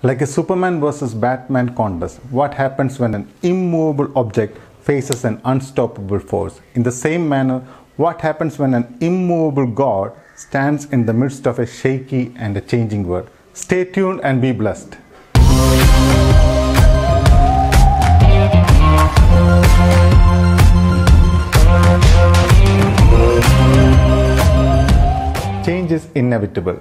Like a Superman versus Batman contest, what happens when an immovable object faces an unstoppable force? In the same manner, what happens when an immovable God stands in the midst of a shaky and a changing world? Stay tuned and be blessed. Change is inevitable.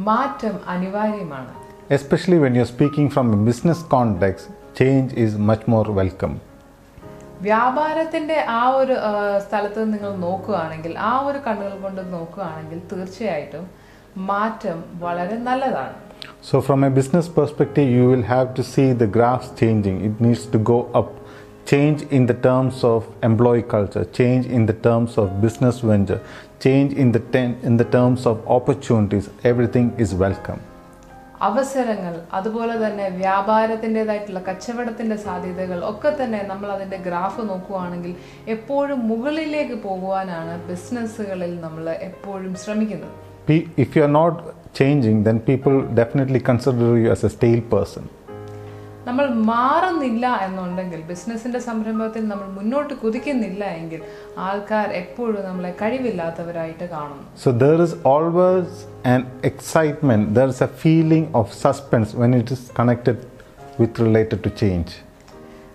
മാറ്റം അനിവാര്യമാണ്. Especially when you're speaking from a business context, change is much more welcome. വ്യാപാരത്തിന്റെ ആ ഒരു സ്ഥലത്ത് നിങ്ങൾ നോക്കുകയാണെങ്കിൽ, ആ ഒരു കണ്ണുകൾ കൊണ്ട് നോക്കുകയാണെങ്കിൽ തീർച്ചയായിട്ടും മാറ്റം വളരെ നല്ലതാണ്. So from a business perspective, you will have to see the graphs changing. It needs to go up. Change in the terms of employee culture, change in the terms of business venture, change in the terms of opportunities. Everything is welcome. അവസരങ്ങൾ, അതുപോലെ തന്നെ വ്യാപാരത്തിൻ്റെതായിട്ടുള്ള കച്ചവടത്തിന്റെ സാധ്യതകൾ ഒക്കെ തന്നെ നമ്മൾ അതിന്റെ graph നോക്കുകയാണെങ്കിൽ എപ്പോഴും മുകളിലേക്ക് പോകുവാനാണ് ബിസിനസ്സുകളിൽ നമ്മൾ എപ്പോഴും ശ്രമിക്കുന്നത്. If you are not changing, then people definitely consider you as a stale person. നമ്മൾ മാറുന്നില്ല എന്നുണ്ടെങ്കിൽ, ബിസിനസിന്റെ സംരംഭത്തിൽ നമ്മൾ മുന്നോട്ട് കുതിക്കുന്നില്ല എങ്കിൽ ആൾക്കാർ എപ്പോഴും നമ്മളെ കഴിവില്ലാത്തവരായിട്ട് കാണുന്നു. So there is always an excitement, there is a feeling of suspense when it is connected with related to change.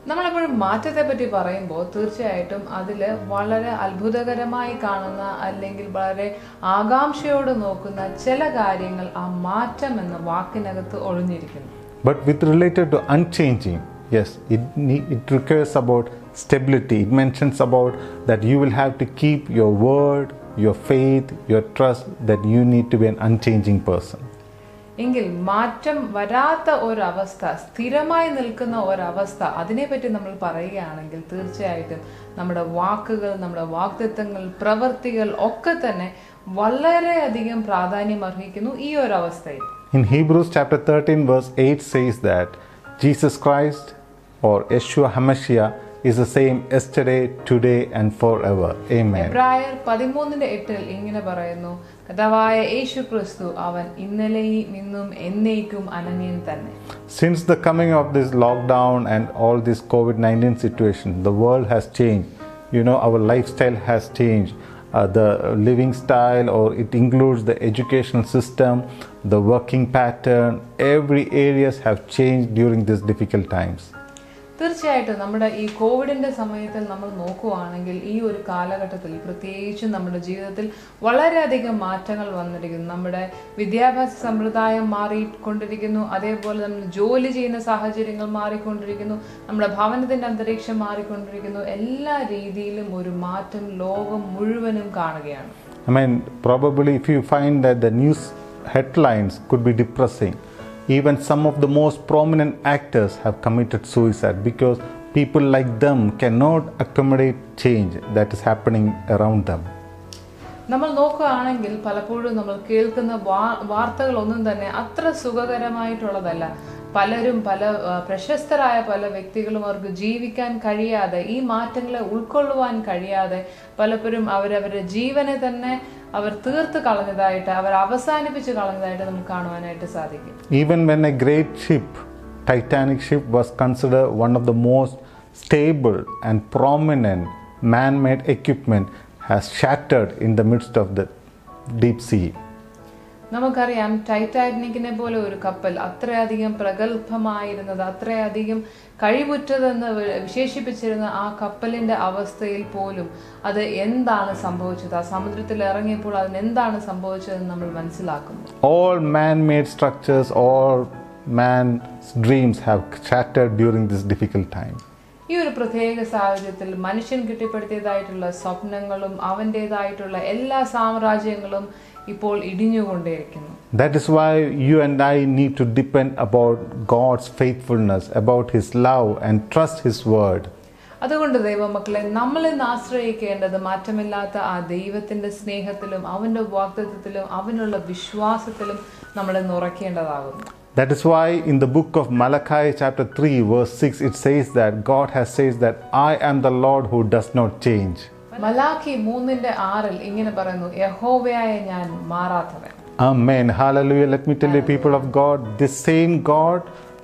നമ്മളെപ്പോഴും മാറ്റത്തെ പറ്റി പറയുമ്പോൾ തീർച്ചയായിട്ടും അതിൽ വളരെ അത്ഭുതകരമായി കാണുന്ന അല്ലെങ്കിൽ വളരെ ആകാംക്ഷയോട് നോക്കുന്ന ചില കാര്യങ്ങൾ ആ മാറ്റം എന്ന വാക്കിനകത്ത് ഒളിഞ്ഞിരിക്കുന്നു. But with related to unchanging, yes, it requires about stability. It mentions about that you will have to keep your word, your faith, your trust, that you need to be an unchanging person. എങ്കിൽ മാറ്റം വരാത്ത ഒരവസ്ഥ, സ്ഥിരമായി നിൽക്കുന്ന ഒരവസ്ഥ, അതിനെപ്പറ്റി നമ്മൾ പറയുകയാണെങ്കിൽ തീർച്ചയായിട്ടും നമ്മുടെ വാക്കുകൾ, നമ്മുടെ വാഗ്ദത്തങ്ങൾ, പ്രവൃത്തികൾ ഒക്കെ തന്നെ വളരെയധികം പ്രാധാന്യം അർഹിക്കുന്നു ഈ ഒരു അവസ്ഥയിൽ. In Hebrews chapter 13 verse 8 says that Jesus Christ or Yeshua HaMashiach is the same yesterday, today and forever. Amen. എബ്രായർ 13:8 ഇങ്ങനെ പറയുന്നു, കർത്താവായ യേശു ക്രിസ്തു അവൻ ഇന്നലെയും ഇന്നും എന്നേക്കും അനന്യൻ തന്നെ. Since the coming of this lockdown and all this COVID-19 situation, the world has changed. You know, our lifestyle has changed. The living style, or it includes the educational system, the working pattern, every areas have changed during these difficult times. തീർച്ചയായിട്ടും നമ്മുടെ ഈ കോവിഡിന്റെ സമയത്തിൽ നമ്മൾ നോക്കുകയാണെങ്കിൽ ഈ ഒരു കാലഘട്ടത്തിൽ പ്രത്യേകിച്ചും നമ്മുടെ ജീവിതത്തിൽ വളരെയധികം മാറ്റങ്ങൾ വന്നിരിക്കുന്നു. നമ്മുടെ വിദ്യാഭ്യാസ സമ്പ്രദായം മാറിക്കൊണ്ടിരിക്കുന്നു, അതേപോലെ നമ്മൾ ജോലി ചെയ്യുന്ന സാഹചര്യങ്ങൾ മാറിക്കൊണ്ടിരിക്കുന്നു, നമ്മുടെ ഭവനത്തിന്റെ അന്തരീക്ഷം മാറിക്കൊണ്ടിരിക്കുന്നു. എല്ലാ രീതിയിലും ഒരു മാറ്റം ലോകം മുഴുവനും കാണുകയാണ്. I mean, probably if you find that the news headlines could be depressing, even some of the most prominent actors have committed suicide because people like them cannot accommodate change that is happening around them. നമ്മൾ നോക്കുകയാണെങ്കിൽ പലപ്പോഴും നമ്മൾ കേൾക്കുന്ന വാർത്തകളൊന്നും തന്നെ അത്ര സുഖകരമായിട്ടുള്ളതല്ല. പലരും, പല പ്രശസ്തരായ പല വ്യക്തികളും അവർക്ക് ജീവിക്കാൻ കഴിയാതെ, ഈ മാറ്റങ്ങളെ ഉൾക്കൊള്ളുവാൻ കഴിയാതെ പലപ്പോഴും അവരവരുടെ ജീവനെ തന്നെ അവർ തീർത്ത് കളഞ്ഞതായിട്ട്, അവർ അവസാനിപ്പിച്ച് കളഞ്ഞതായിട്ട് നമുക്ക് കാണുവാനായിട്ട് സാധിക്കും. Even when a great ship, Titanic ship, was considered one of the most stable and prominent man-made equipment, has shattered in the midst of the deep sea. നമുക്കറിയാം, ടൈറ്റാനിക്കിനെ പോലെ ഒരു കപ്പൽ അത്രയധികം പ്രഗത്ഭമായിരുന്നത്, അത്രയധികം കഴിവുറ്റതെന്ന് വിശേഷിപ്പിച്ചിരുന്ന ആ കപ്പലിന്റെ അവസ്ഥയിൽ പോലും അത് എന്താണ് സംഭവിച്ചത്, ആ സമുദ്രത്തിൽ ഇറങ്ങിയപ്പോൾ അതിന് എന്താണ് സംഭവിച്ചതെന്ന് നമ്മൾ മനസ്സിലാക്കുന്നു. All man-made structures, all man's dreams have shattered during this difficult time. ഈ ഒരു പ്രത്യേക സാഹചര്യത്തിൽ മനുഷ്യൻ കെട്ടിപ്പടുത്തിയതായിട്ടുള്ള സ്വപ്നങ്ങളും അവൻ്റെതായിട്ടുള്ള എല്ലാ സാമ്രാജ്യങ്ങളും ഇപ്പോൾ ഇടിഞ്ഞുകൊണ്ടേയിരിക്കുന്നു. That is why you and I need to depend about God's faithfulness, about His love, and trust His word. അതുകൊണ്ട് ദൈവമക്കളെ, നമ്മൾ ഇന്ന് ആശ്രയിക്കേണ്ടത് മാറ്റമില്ലാത്ത ആ ദൈവത്തിന്റെ സ്നേഹത്തിലും അവന്റെ വാഗ്ദത്തത്തിലും അവനുള്ള വിശ്വാസത്തിലും നമ്മൾ ഉറക്കേണ്ടതാകുന്നു. That is why in the book of Malachi chapter 3 verse 6 it says that God has said that I am the Lord who does not change. Malachi 3:6 ഇങ്ങനെ പറയുന്നു, യഹോവയായ ഞാൻ മാറാത്തവൻ. Amen. Hallelujah. Let me tell you, people of God, this same God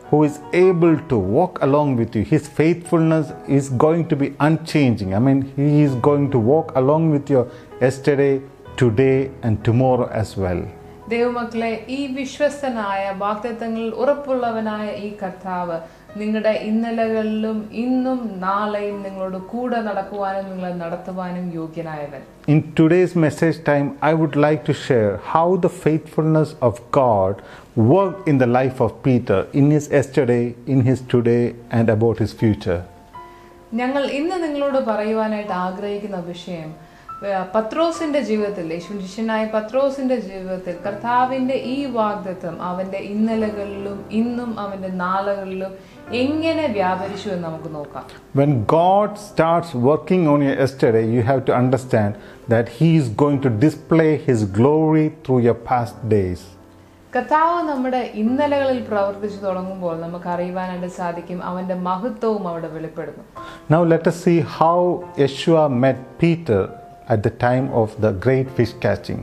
who is able to walk along with you, His faithfulness is going to be unchanging. I mean, He is going to walk along with you yesterday, today, and tomorrow as well. ദൈവമക്കളെ, ഈ വിശ്വസ്തനായ വാഗ്ദത്തങ്ങളിൽ ഉറപ്പുള്ളവനായ ഈ കർത്താവ് നിങ്ങളുടെ ഇന്നലകളിലും ഇന്നും നാളെയും നിങ്ങളോട് കൂടെ നടക്കുവാനും നിങ്ങളെ നടത്തുവാനും യോഗ്യനായവൻ. In today's message time, I would like to share how the faithfulness of God worked in the life of Peter, in his yesterday, in his today, and about his future. ഞങ്ങൾ ഇന്ന് നിങ്ങളോട് പറയുവാനായിട്ട് ആഗ്രഹിക്കുന്ന വിഷയം പത്രോസിന്റെ ജീവിതത്തിൽ, യേശുശിഷ്യനായ പത്രോസിന്റെ ജീവിതത്തിൽ കർത്താവിന്റെ ഈ വാഗ്ദത്തം അവന്റെ ഇന്നലകളിലും ഇന്നും അവന്റെ നാളുകളിലും എങ്ങനെ വ്യാപരിച്ചു എന്ന് നമുക്ക് നോക്കാം. When God starts working on your yesterday, you have to understand that He is going to display His glory through your past days. കർത്താവ് നമ്മുടെ ഇന്നലകളിൽ പ്രവർത്തിച്ചു തുടങ്ങുമ്പോൾ നമുക്ക് അറിയുവാനായിട്ട് സാധിക്കും അവന്റെ മഹത്വവും അവിടെ വെളിപ്പെടുന്നു. Now let us see how Yeshua met Peter at the time of the great fish catching.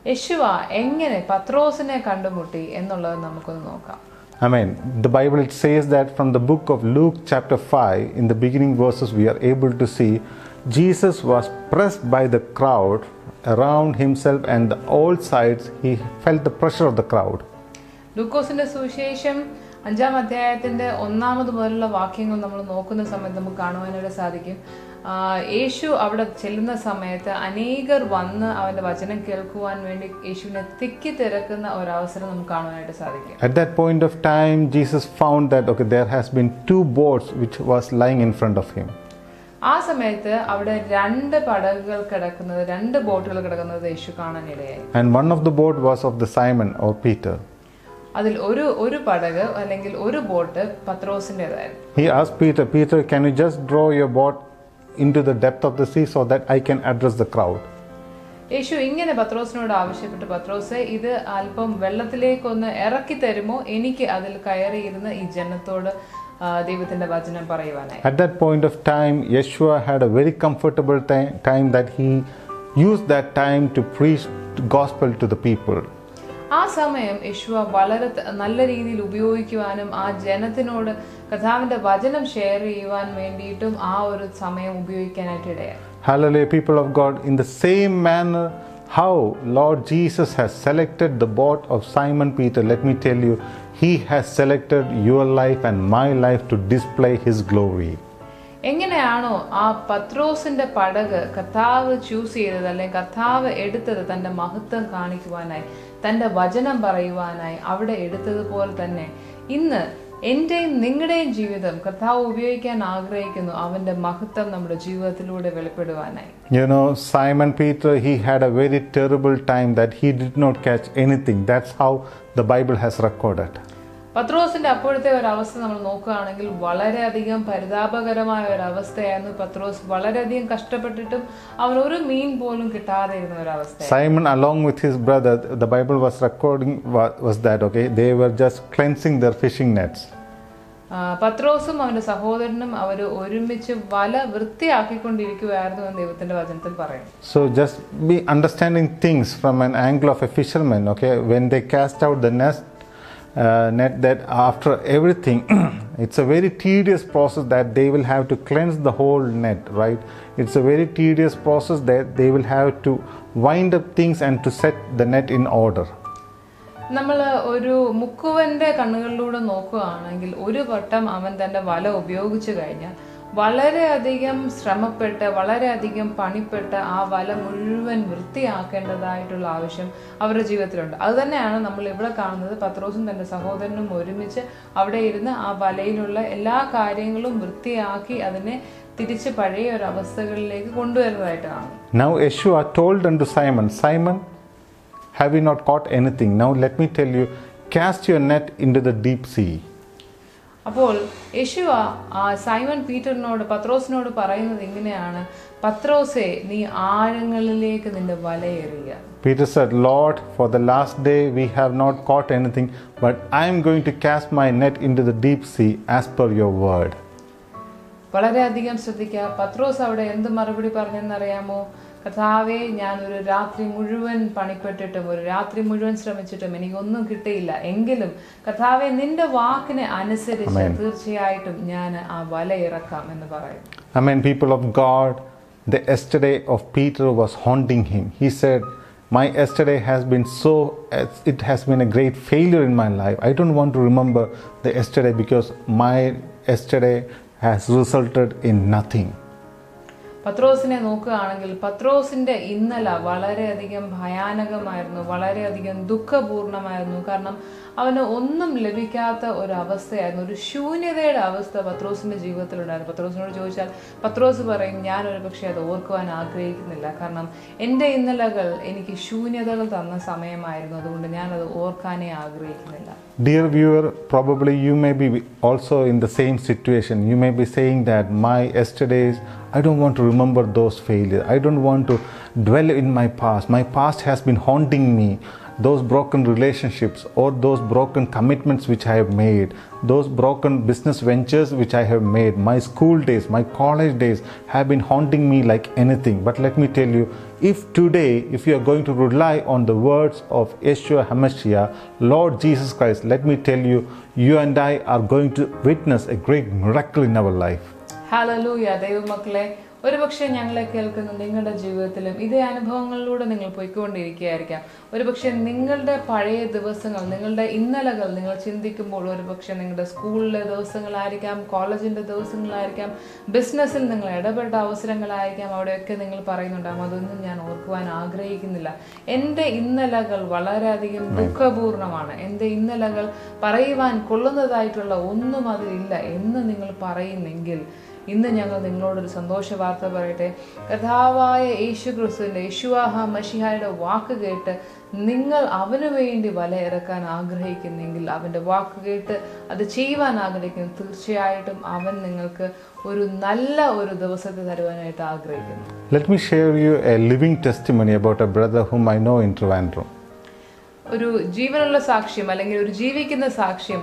യേശുവ എങ്ങനെ പത്രോസിനെ കണ്ടുമുട്ടി എന്നുള്ളത് നമുക്കൊന്ന് നോക്കാം. Amen. The Bible says that from the book of Luke chapter 5, in the beginning verses, we are able to see Jesus was pressed by the crowd around himself, and on all sides he felt the pressure of the crowd. ലൂക്കോസിന്റെ സുവിശേഷം 5-ാം അധ്യായത്തിന്റെ 1 മുതലുള്ള വാക്യങ്ങൾ നമ്മൾ നോക്കുന്ന സമയത്ത് നമുക്ക് കാണുവാനായിട്ട് സാധിക്കും. യേശു അവിടെ ചെല്ലുന്ന സമയത്ത് അനേകർ വന്ന് അവന്റെ വചനം കേൾക്കുവാൻ വേണ്ടി യേശുവിനെ തിക്കി തിരക്കുന്ന ഒരവസരം നമുക്ക് കാണുവാനായിട്ട് സാധിക്കും. At that point of time, Jesus found that there has been 2 boats which was lying in front of him. ആ സമയത്ത് അവിടെ 2 പടകുകൾ കിടക്കുന്നത്, 2 ബോട്ടുകൾ കിടക്കുന്നത് യേശു കാണാനിടയായി. And one of the boat was of the Simon or Peter. അതിൽ ഒരു പടക് അല്ലെങ്കിൽ ഒരു boat പത്രോസിന്റേതായിരുന്നു. He asked Peter, "Peter, can you just draw your boat into the depth of the sea so that I can address the crowd?" യേശു ഇങ്ങനെ പത്രോസിനോട് ആവശ്യപ്പെട്ടു, പത്രോസേ, ഇത് അല്പം വെള്ളത്തിലേക്കൊന്ന് ഇറക്കി തരുമോ, എനിക്ക് അതിൽ കയറിയിരുന്ന ഈ ജനത്തോട് ദൈവത്തിന്റെ വചനം പറയുവാനായി. At that point of time, Yeshua had a very comfortable time that he used that time to preach the gospel to the people. ആ സമയം യേശുവ വളരെ നല്ല രീതിയിൽ ഉപയോഗിക്കുവാനും ആ ജനത്തിനോട് കർത്താവിന്റെ വചനം ഷെയർ ചെയ്യുവാൻ വേണ്ടിയിട്ടും ആ ഒരു സമയം ഉപയോഗിക്കാനായിട്ട് ഇടയായി. Hallelujah, people of God. In the same manner how Lord Jesus has selected the boat of Simon Peter, let me tell you, He has selected your life and my life to display His glory. എങ്ങനെയാണോ ആ പത്രോസിന്റെ പടക് കർത്താവ് choose ചെയ്തത് അല്ലെങ്കിൽ കർത്താവ് എടുത്തത് തന്റെ മഹത്വം കാണിക്കുവാനായി, തന്റെ വചനം പറയുവാനായി അവിടെ എടുത്തതുപോലെ തന്നെ ഇന്ന് എന്റെയും നിങ്ങളുടെയും ജീവിതം കർത്താവ് ഉപയോഗിക്കാൻ ആഗ്രഹിക്കുന്നു അവന്റെ മഹത്വം നമ്മുടെ ജീവിതത്തിലൂടെ വെളിപ്പെടുവാനായി. You know, Simon Peter, he had a very terrible time that he did not catch anything. That's how the Bible has recorded. പത്രോസിന്റെ അപ്പോഴത്തെ ഒരു അവസ്ഥ നമ്മൾ നോക്കുകയാണെങ്കിൽ വളരെയധികം പരിതാപകരമായ ഒരു അവസ്ഥയായിരുന്നു. പത്രോസ് വളരെയധികം കഷ്ടപ്പെട്ടിട്ടും അവൻ ഒരു മീൻ പോലും കിട്ടാതെ ഇരുന്ന ഒരു അവസ്ഥ. Simon along with his brother, the Bible was recording was that they were just cleansing their fishing nets. പത്രോസും അവന്റെ സഹോദരനും അവർ ഒരുമിച്ച് വല വൃത്തിയാക്കിക്കൊണ്ടിരിക്കുകയായിരുന്നു എന്ന് ദൈവത്തിന്റെ വചനത്തിൽ പറയും. So just be understanding things from an angle of a fisherman. When they cast out the net, that after everything it's a very tedious process that they will have to cleanse the whole net, right? It's a very tedious process that they will have to wind up things and to set the net in order. നമ്മൾ ഒരു മുക്കുവന്റെ കണ്ണുകളിലൂടെ നോക്കുകയാണെങ്കിൽ ഒരു വട്ടം അവൻ തന്റെ വല ഉപയോഗിച്ചു കഴിഞ്ഞാൽ വളരെയധികം ശ്രമപ്പെട്ട് വളരെയധികം പണിപ്പെട്ട് ആ വല മുഴുവൻ വൃത്തിയാക്കേണ്ടതായിട്ടുള്ള ആവശ്യം അവരുടെ ജീവിതത്തിലുണ്ട്. അതുതന്നെയാണ് നമ്മൾ ഇവിടെ കാണുന്നത്. പത്രോസും തന്റെ സഹോദരനും ഒരുമിച്ച് അവിടെ ഇരുന്ന് ആ വലയിലുള്ള എല്ലാ കാര്യങ്ങളും വൃത്തിയാക്കി അതിനെ തിരിച്ച് പഴയ ഒരു അവസ്ഥകളിലേക്ക് കൊണ്ടുവരുന്നതായിട്ട് കാണുന്നു. Now Yeshua told unto Simon, "Simon, have you not caught anything? Now let me tell you, cast your net into the deep sea." അപ്പോൾ യേശുവ സൈമൺ പീറ്ററിനോട് പത്രോസിനോട് പറയുന്നത് ഇങ്ങനെയാണ്, പത്രോസേ, നീ ആഴങ്ങളിലേക്ക് നിന്റെ വലയെറിയുക. Peter said, "Lord, for the last day we have not caught anything, but I am going to cast my net into the deep sea as per your word." വളരെയധികം ശ്രദ്ധിക്കുക. പത്രോസ് അവിടെ എന്ത് മറുപടി പറഞ്ഞെന്നറിയാമോ? കർത്താവേ, ഞാൻ ഒരു രാത്രി മുഴുവൻ പണിപ്പെട്ടിട്ടും ഒരു രാത്രി മുഴുവൻ ശ്രമിച്ചിട്ടും എനിക്കൊന്നും കിട്ടിയില്ല. എങ്കിലും കർത്താവേ, നിന്റെ വാക്കിനെ അനുസരിച്ച് തീർച്ചയായിട്ടും ഞാൻ ആ വല ഇറക്കാം എന്ന് പറയും. Amen. People of God, the yesterday of Peter was haunting him. He said, my yesterday has been it has been a great failure in my life. I don't want to remember the yesterday because my yesterday has resulted in nothing. പത്രോസിനെ നോക്കുകയാണെങ്കിൽ പത്രോസിന്റെ ഇന്നലെ വളരെയധികം ഭയാനകമായിരുന്നു, വളരെയധികം ദുഃഖപൂർണമായിരുന്നു. കാരണം അവന് ഒന്നും ലഭിക്കാത്ത ഒരു അവസ്ഥയായിരുന്നു, ഒരു ശൂന്യതയുടെ അവസ്ഥ പത്രോസിന്റെ ജീവിതത്തിലുണ്ടായിരുന്നു. പത്രോസിനോട് ചോദിച്ചാൽ പത്രോസ് പറയും, ഞാൻ ഒരു പക്ഷേ അത് ഓർക്കുവാൻ ആഗ്രഹിക്കുന്നില്ല. കാരണം എൻ്റെ ഇന്നലകൾ എനിക്ക് ശൂന്യതകൾ തന്ന സമയമായിരുന്നു, അതുകൊണ്ട് ഞാനത് ഓർക്കാനേ ആഗ്രഹിക്കുന്നില്ല. Dear viewer, probably you may be also in the same situation. You may be saying that my yesterdays, I don't want to remember those failures. I don't want to dwell in my past. My past has been haunting me. Those broken relationships or those broken commitments which I have made, those broken business ventures which I have made, my school days, my college days have been haunting me like anything. But let me tell you, if today, if you are going to rely on the words of Yeshua HaMashiach, Lord Jesus Christ, let me tell you, you and I are going to witness a great miracle in our life. Hallelujah, ദൈവമക്കളെ, ഒരുപക്ഷെ ഞങ്ങളെ കേൾക്കുന്ന നിങ്ങളുടെ ജീവിതത്തിലും ഇതേ അനുഭവങ്ങളിലൂടെ നിങ്ങൾ പോയിക്കൊണ്ടിരിക്കുകയായിരിക്കാം. ഒരുപക്ഷെ നിങ്ങളുടെ പഴയ ദിവസങ്ങൾ, നിങ്ങളുടെ ഇന്നലകൾ നിങ്ങൾ ചിന്തിക്കുമ്പോൾ ഒരുപക്ഷെ നിങ്ങളുടെ സ്കൂളിലെ ദിവസങ്ങളായിരിക്കാം, കോളേജിൻ്റെ ദിവസങ്ങളായിരിക്കാം, ബിസിനസ്സിൽ നിങ്ങൾ ഇടപെട്ട അവസരങ്ങളായിരിക്കാം. അവിടെയൊക്കെ നിങ്ങൾ പറയുന്നുണ്ടാകും, അതൊന്നും ഞാൻ ഓർക്കുവാൻ ആഗ്രഹിക്കുന്നില്ല. എൻ്റെ ഇന്നലകൾ വളരെയധികം ദുഃഖപൂർണമാണ്, എൻ്റെ ഇന്നലകൾ പറയുവാൻ കൊള്ളുന്നതായിട്ടുള്ള ഒന്നും അതിലില്ല എന്ന് നിങ്ങൾ പറയുന്നെങ്കിൽ ഇന്ന് ഞങ്ങൾ നിങ്ങളോടൊരു സന്തോഷ വാർത്ത പറയട്ടെ. കർത്താവായ യേശു ക്രിസ്തുവിൻ്റെ, യേശുവ മശിഹായുടെ വാക്ക് കേട്ട് നിങ്ങൾ അവന് വേണ്ടി വല ഇറക്കാൻ ആഗ്രഹിക്കുന്നെങ്കിൽ, അവൻ്റെ വാക്ക് കേട്ട് അത് ചെയ്യുവാൻ ആഗ്രഹിക്കുന്നു, തീർച്ചയായിട്ടും അവൻ നിങ്ങൾക്ക് ഒരു നല്ല ഒരു ദിവസത്തെ തരുവാനായിട്ട് ആഗ്രഹിക്കുന്നു. Let me share you a living testimony about a brother whom I know in Trivandrum. ഒരു ജീവനുള്ള സാക്ഷ്യം അല്ലെങ്കിൽ ഒരു ജീവിക്കുന്ന സാക്ഷ്യം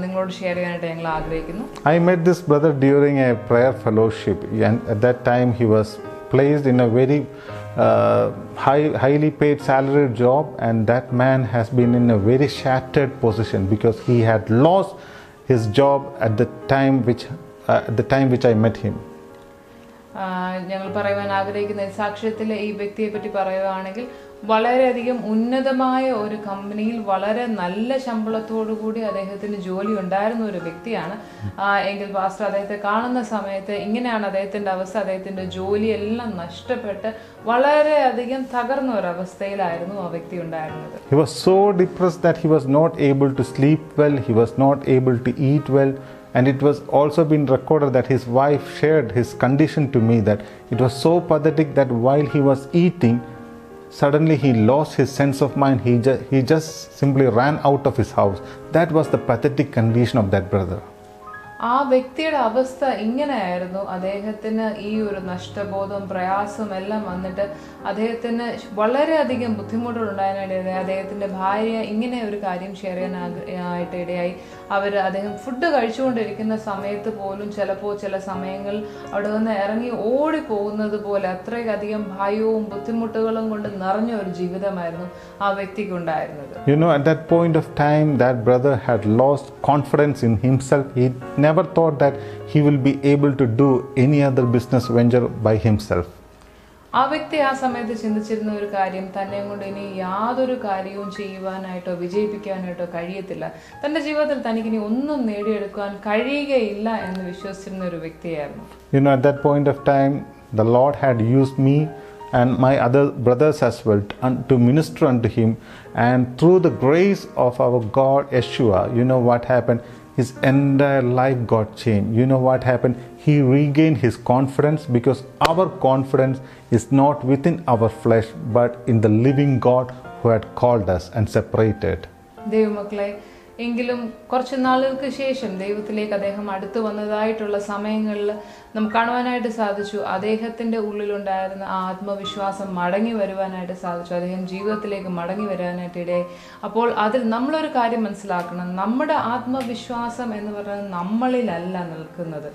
നിങ്ങളോട് ഷെയർ ചെയ്യാനായിട്ട് ഞങ്ങൾ ആഗ്രഹിക്കുന്നു. I met this brother during a prayer fellowship, and at that time he was placed in a very highly paid salaried job, and that man has been in a very shattered position because he had lost his job at the time which I met him. ഞങ്ങൾ പറയുവാൻ ആഗ്രഹിക്കുന്ന സാക്ഷ്യത്തിൽ ഈ വ്യക്തിയെ പറ്റി പറയുകയാണെങ്കിൽ വളരെയധികം ഉന്നതമായ ഒരു കമ്പനിയിൽ വളരെ നല്ല ശമ്പളത്തോടു കൂടി അദ്ദേഹത്തിന് ജോലി ഉണ്ടായിരുന്ന ഒരു വ്യക്തിയാണ്. എങ്കിൽ പാസ്റ്റർ അദ്ദേഹത്തെ കാണുന്ന സമയത്ത് ഇങ്ങനെയാണ് അദ്ദേഹത്തിന്റെ അവസ്ഥ. അദ്ദേഹത്തിന്റെ ജോലിയെല്ലാം നഷ്ടപ്പെട്ട് വളരെയധികം തകർന്ന ഒരു അവസ്ഥയിലായിരുന്നു ആ വ്യക്തി ഉണ്ടായിരുന്നത്. He was so depressed that he was not able to sleep well, he was not able to eat well. And it was also been recorded that his wife shared his condition to me, that it was so pathetic that while he was eating, suddenly he lost his sense of mind. He just simply ran out of his house. That was the pathetic condition of that brother. ആ വ്യക്തിയുടെ അവസ്ഥ ഇങ്ങനെയായിരുന്നു. അദ്ദേഹത്തിന് ഈ ഒരു നഷ്ടബോധം, പ്രയാസം എല്ലാം വന്നിട്ട് അദ്ദേഹത്തിന് വളരെയധികം ബുദ്ധിമുട്ടുകളുണ്ടാകാനിടയായി. അദ്ദേഹത്തിന്റെ ഭാര്യ ഇങ്ങനെ ഒരു കാര്യം ഷെയർ ചെയ്യാനായിട്ട് ഇടയായി. അദ്ദേഹം ഫുഡ് കഴിച്ചുകൊണ്ടിരിക്കുന്ന സമയത്ത് പോലും ചിലപ്പോൾ ചില സമയങ്ങൾ അവിടെ നിന്ന് ഇറങ്ങി ഓടിപ്പോകുന്നത് പോലെ അത്രയധികം ഭയവും ബുദ്ധിമുട്ടുകളും കൊണ്ട് നിറഞ്ഞ ഒരു ജീവിതമായിരുന്നു ആ വ്യക്തിക്ക് ഉണ്ടായിരുന്നത്. You know, at that point of time, that brother had lost confidence in himself. He never thought that he will be able to do any other business venture by himself. ആ വ്യക്തി ആ സമയത്ത് ചിന്തിച്ചിരുന്ന ഒരു കാര്യം, തന്നെ കൊണ്ട് ഇനി യാതൊരു കാര്യവും ചെയ്യുവാനായിട്ടോ വിജയിപ്പിക്കാനായിട്ടോ കഴിയത്തില്ല, തന്റെ ജീവിതത്തിൽ തനിക്കിനി ഒന്നും നേടിയെടുക്കാൻ കഴിയുകയില്ല എന്ന് വിശ്വസിച്ചിരുന്ന ഒരു വ്യക്തിയായിരുന്നു. You know, at that point of time, the Lord had used me and my other brothers as well to minister unto him, and through the grace of our God Yeshua, you know what happened? His entire life got changed. You know what happened? He regained his confidence, because our confidence is not within our flesh but in the living God who had called us and separated. ദൈവമക്കളെ, എങ്കിലും കുറച്ച് നാളുകൾക്ക് ശേഷം ദൈവത്തിലേക്ക് അദ്ദേഹം അടുത്തു വന്നതായിട്ടുള്ള സമയങ്ങളിൽ നമുക്ക് കാണുവാനായിട്ട് സാധിച്ചു. അദ്ദേഹത്തിന്റെ ഉള്ളിലുണ്ടായിരുന്ന ആ ആത്മവിശ്വാസം മടങ്ങി വരുവാനായിട്ട് സാധിച്ചു. അദ്ദേഹം ജീവിതത്തിലേക്ക് മടങ്ങി വരാനായിട്ട് ഇടയായി. അപ്പോൾ അതിൽ നമ്മളൊരു കാര്യം മനസ്സിലാക്കണം, നമ്മുടെ ആത്മവിശ്വാസം എന്ന് പറയുന്നത് നമ്മളിലല്ല നിൽക്കുന്നത്.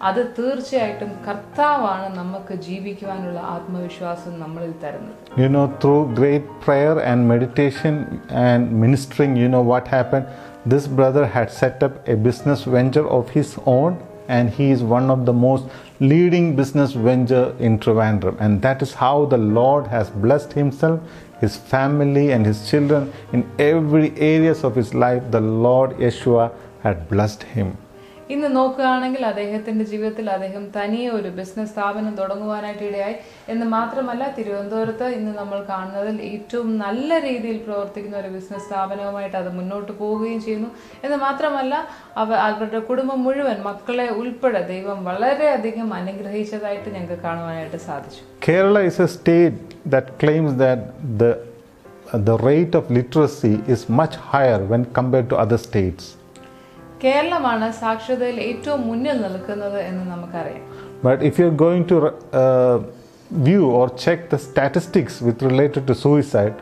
അത് തീർച്ചയായിട്ടും കർത്താവാണ് നമുക്ക് ജീവിക്കുവാനുള്ള ആത്മവിശ്വാസം നമ്മളിൽ തരുന്നത്. You know, through great prayer and meditation and ministering, you know what happened? This brother had set up a business venture of his own, and he is one of the most leading business venture in Trivandrum. And that is how the Lord has blessed himself, his family and his children. In every areas of his life, the Lord Yeshua had blessed him. ഇന്ന് നോക്കുകയാണെങ്കിൽ അദ്ദേഹത്തിന്റെ ജീവിതത്തിൽ അദ്ദേഹം തനിയെ ഒരു business സ്ഥാപനം തുടങ്ങുവാനായിട്ട് ഇടയായി എന്ന് മാത്രമല്ല, തിരുവനന്തപുരത്ത് ഇന്ന് നമ്മൾ കാണുന്നതിൽ ഏറ്റവും നല്ല രീതിയിൽ പ്രവർത്തിക്കുന്ന ഒരു ബിസിനസ് സ്ഥാപനവുമായിട്ട് അത് മുന്നോട്ട് പോവുകയും ചെയ്യുന്നു. എന്ന് മാത്രമല്ല, അവരുടെ കുടുംബം മുഴുവൻ, മക്കളെ ഉൾപ്പെടെ ദൈവം വളരെയധികം അനുഗ്രഹിച്ചതായിട്ട് ഞങ്ങൾക്ക് കാണുവാനായിട്ട് സാധിച്ചു. Kerala is a state that claims that the rate of literacy is much higher when compared to other states. കേരളമാണ് സാക്ഷരതയിൽ ഏറ്റവും മുന്നിൽ നിൽക്കുന്നത് എന്ന് നമുക്കറിയാം. But if you're going to view or check the statistics with related to suicide,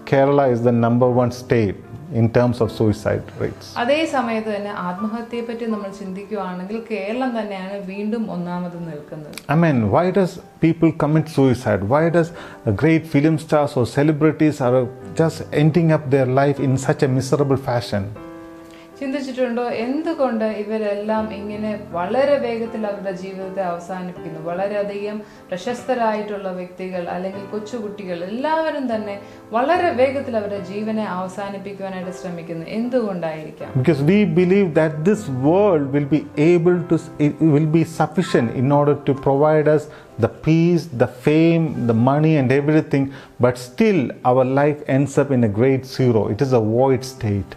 Kerala is the number one state in terms of suicide rates. അതേ സമയത്ത് തന്നെ ആത്മഹത്യയെ പറ്റി നമ്മൾ ചിന്തിക്കുകയാണെങ്കിൽ കേരളം തന്നെയാണ് വീണ്ടും ഒന്നാമത് നിൽക്കുന്നത്. I mean, why does people commit suicide? Why does great film stars or celebrities are just ending up their life in such a miserable fashion? ചിന്തിച്ചിട്ടുണ്ടോ എന്തുകൊണ്ട് ഇവരെല്ലാം ഇങ്ങനെ വളരെ വേഗത്തിൽ അവരുടെ ജീവിതത്തെ അവസാനിപ്പിക്കുന്നു? വളരെയധികം പ്രശസ്തരായിട്ടുള്ള വ്യക്തികൾ അല്ലെങ്കിൽ കൊച്ചുകുട്ടികൾ എല്ലാവരും തന്നെ വളരെ വേഗത്തിൽ അവരുടെ ജീവനെ അവസാനിപ്പിക്കുവാനായിട്ട് ശ്രമിക്കുന്നു. എന്തുകൊണ്ടായിരിക്കാം? Because we believe that this world will be sufficient in order to provide us the peace, the fame, the money and everything, but still our life ends up in a great zero. It is a void state.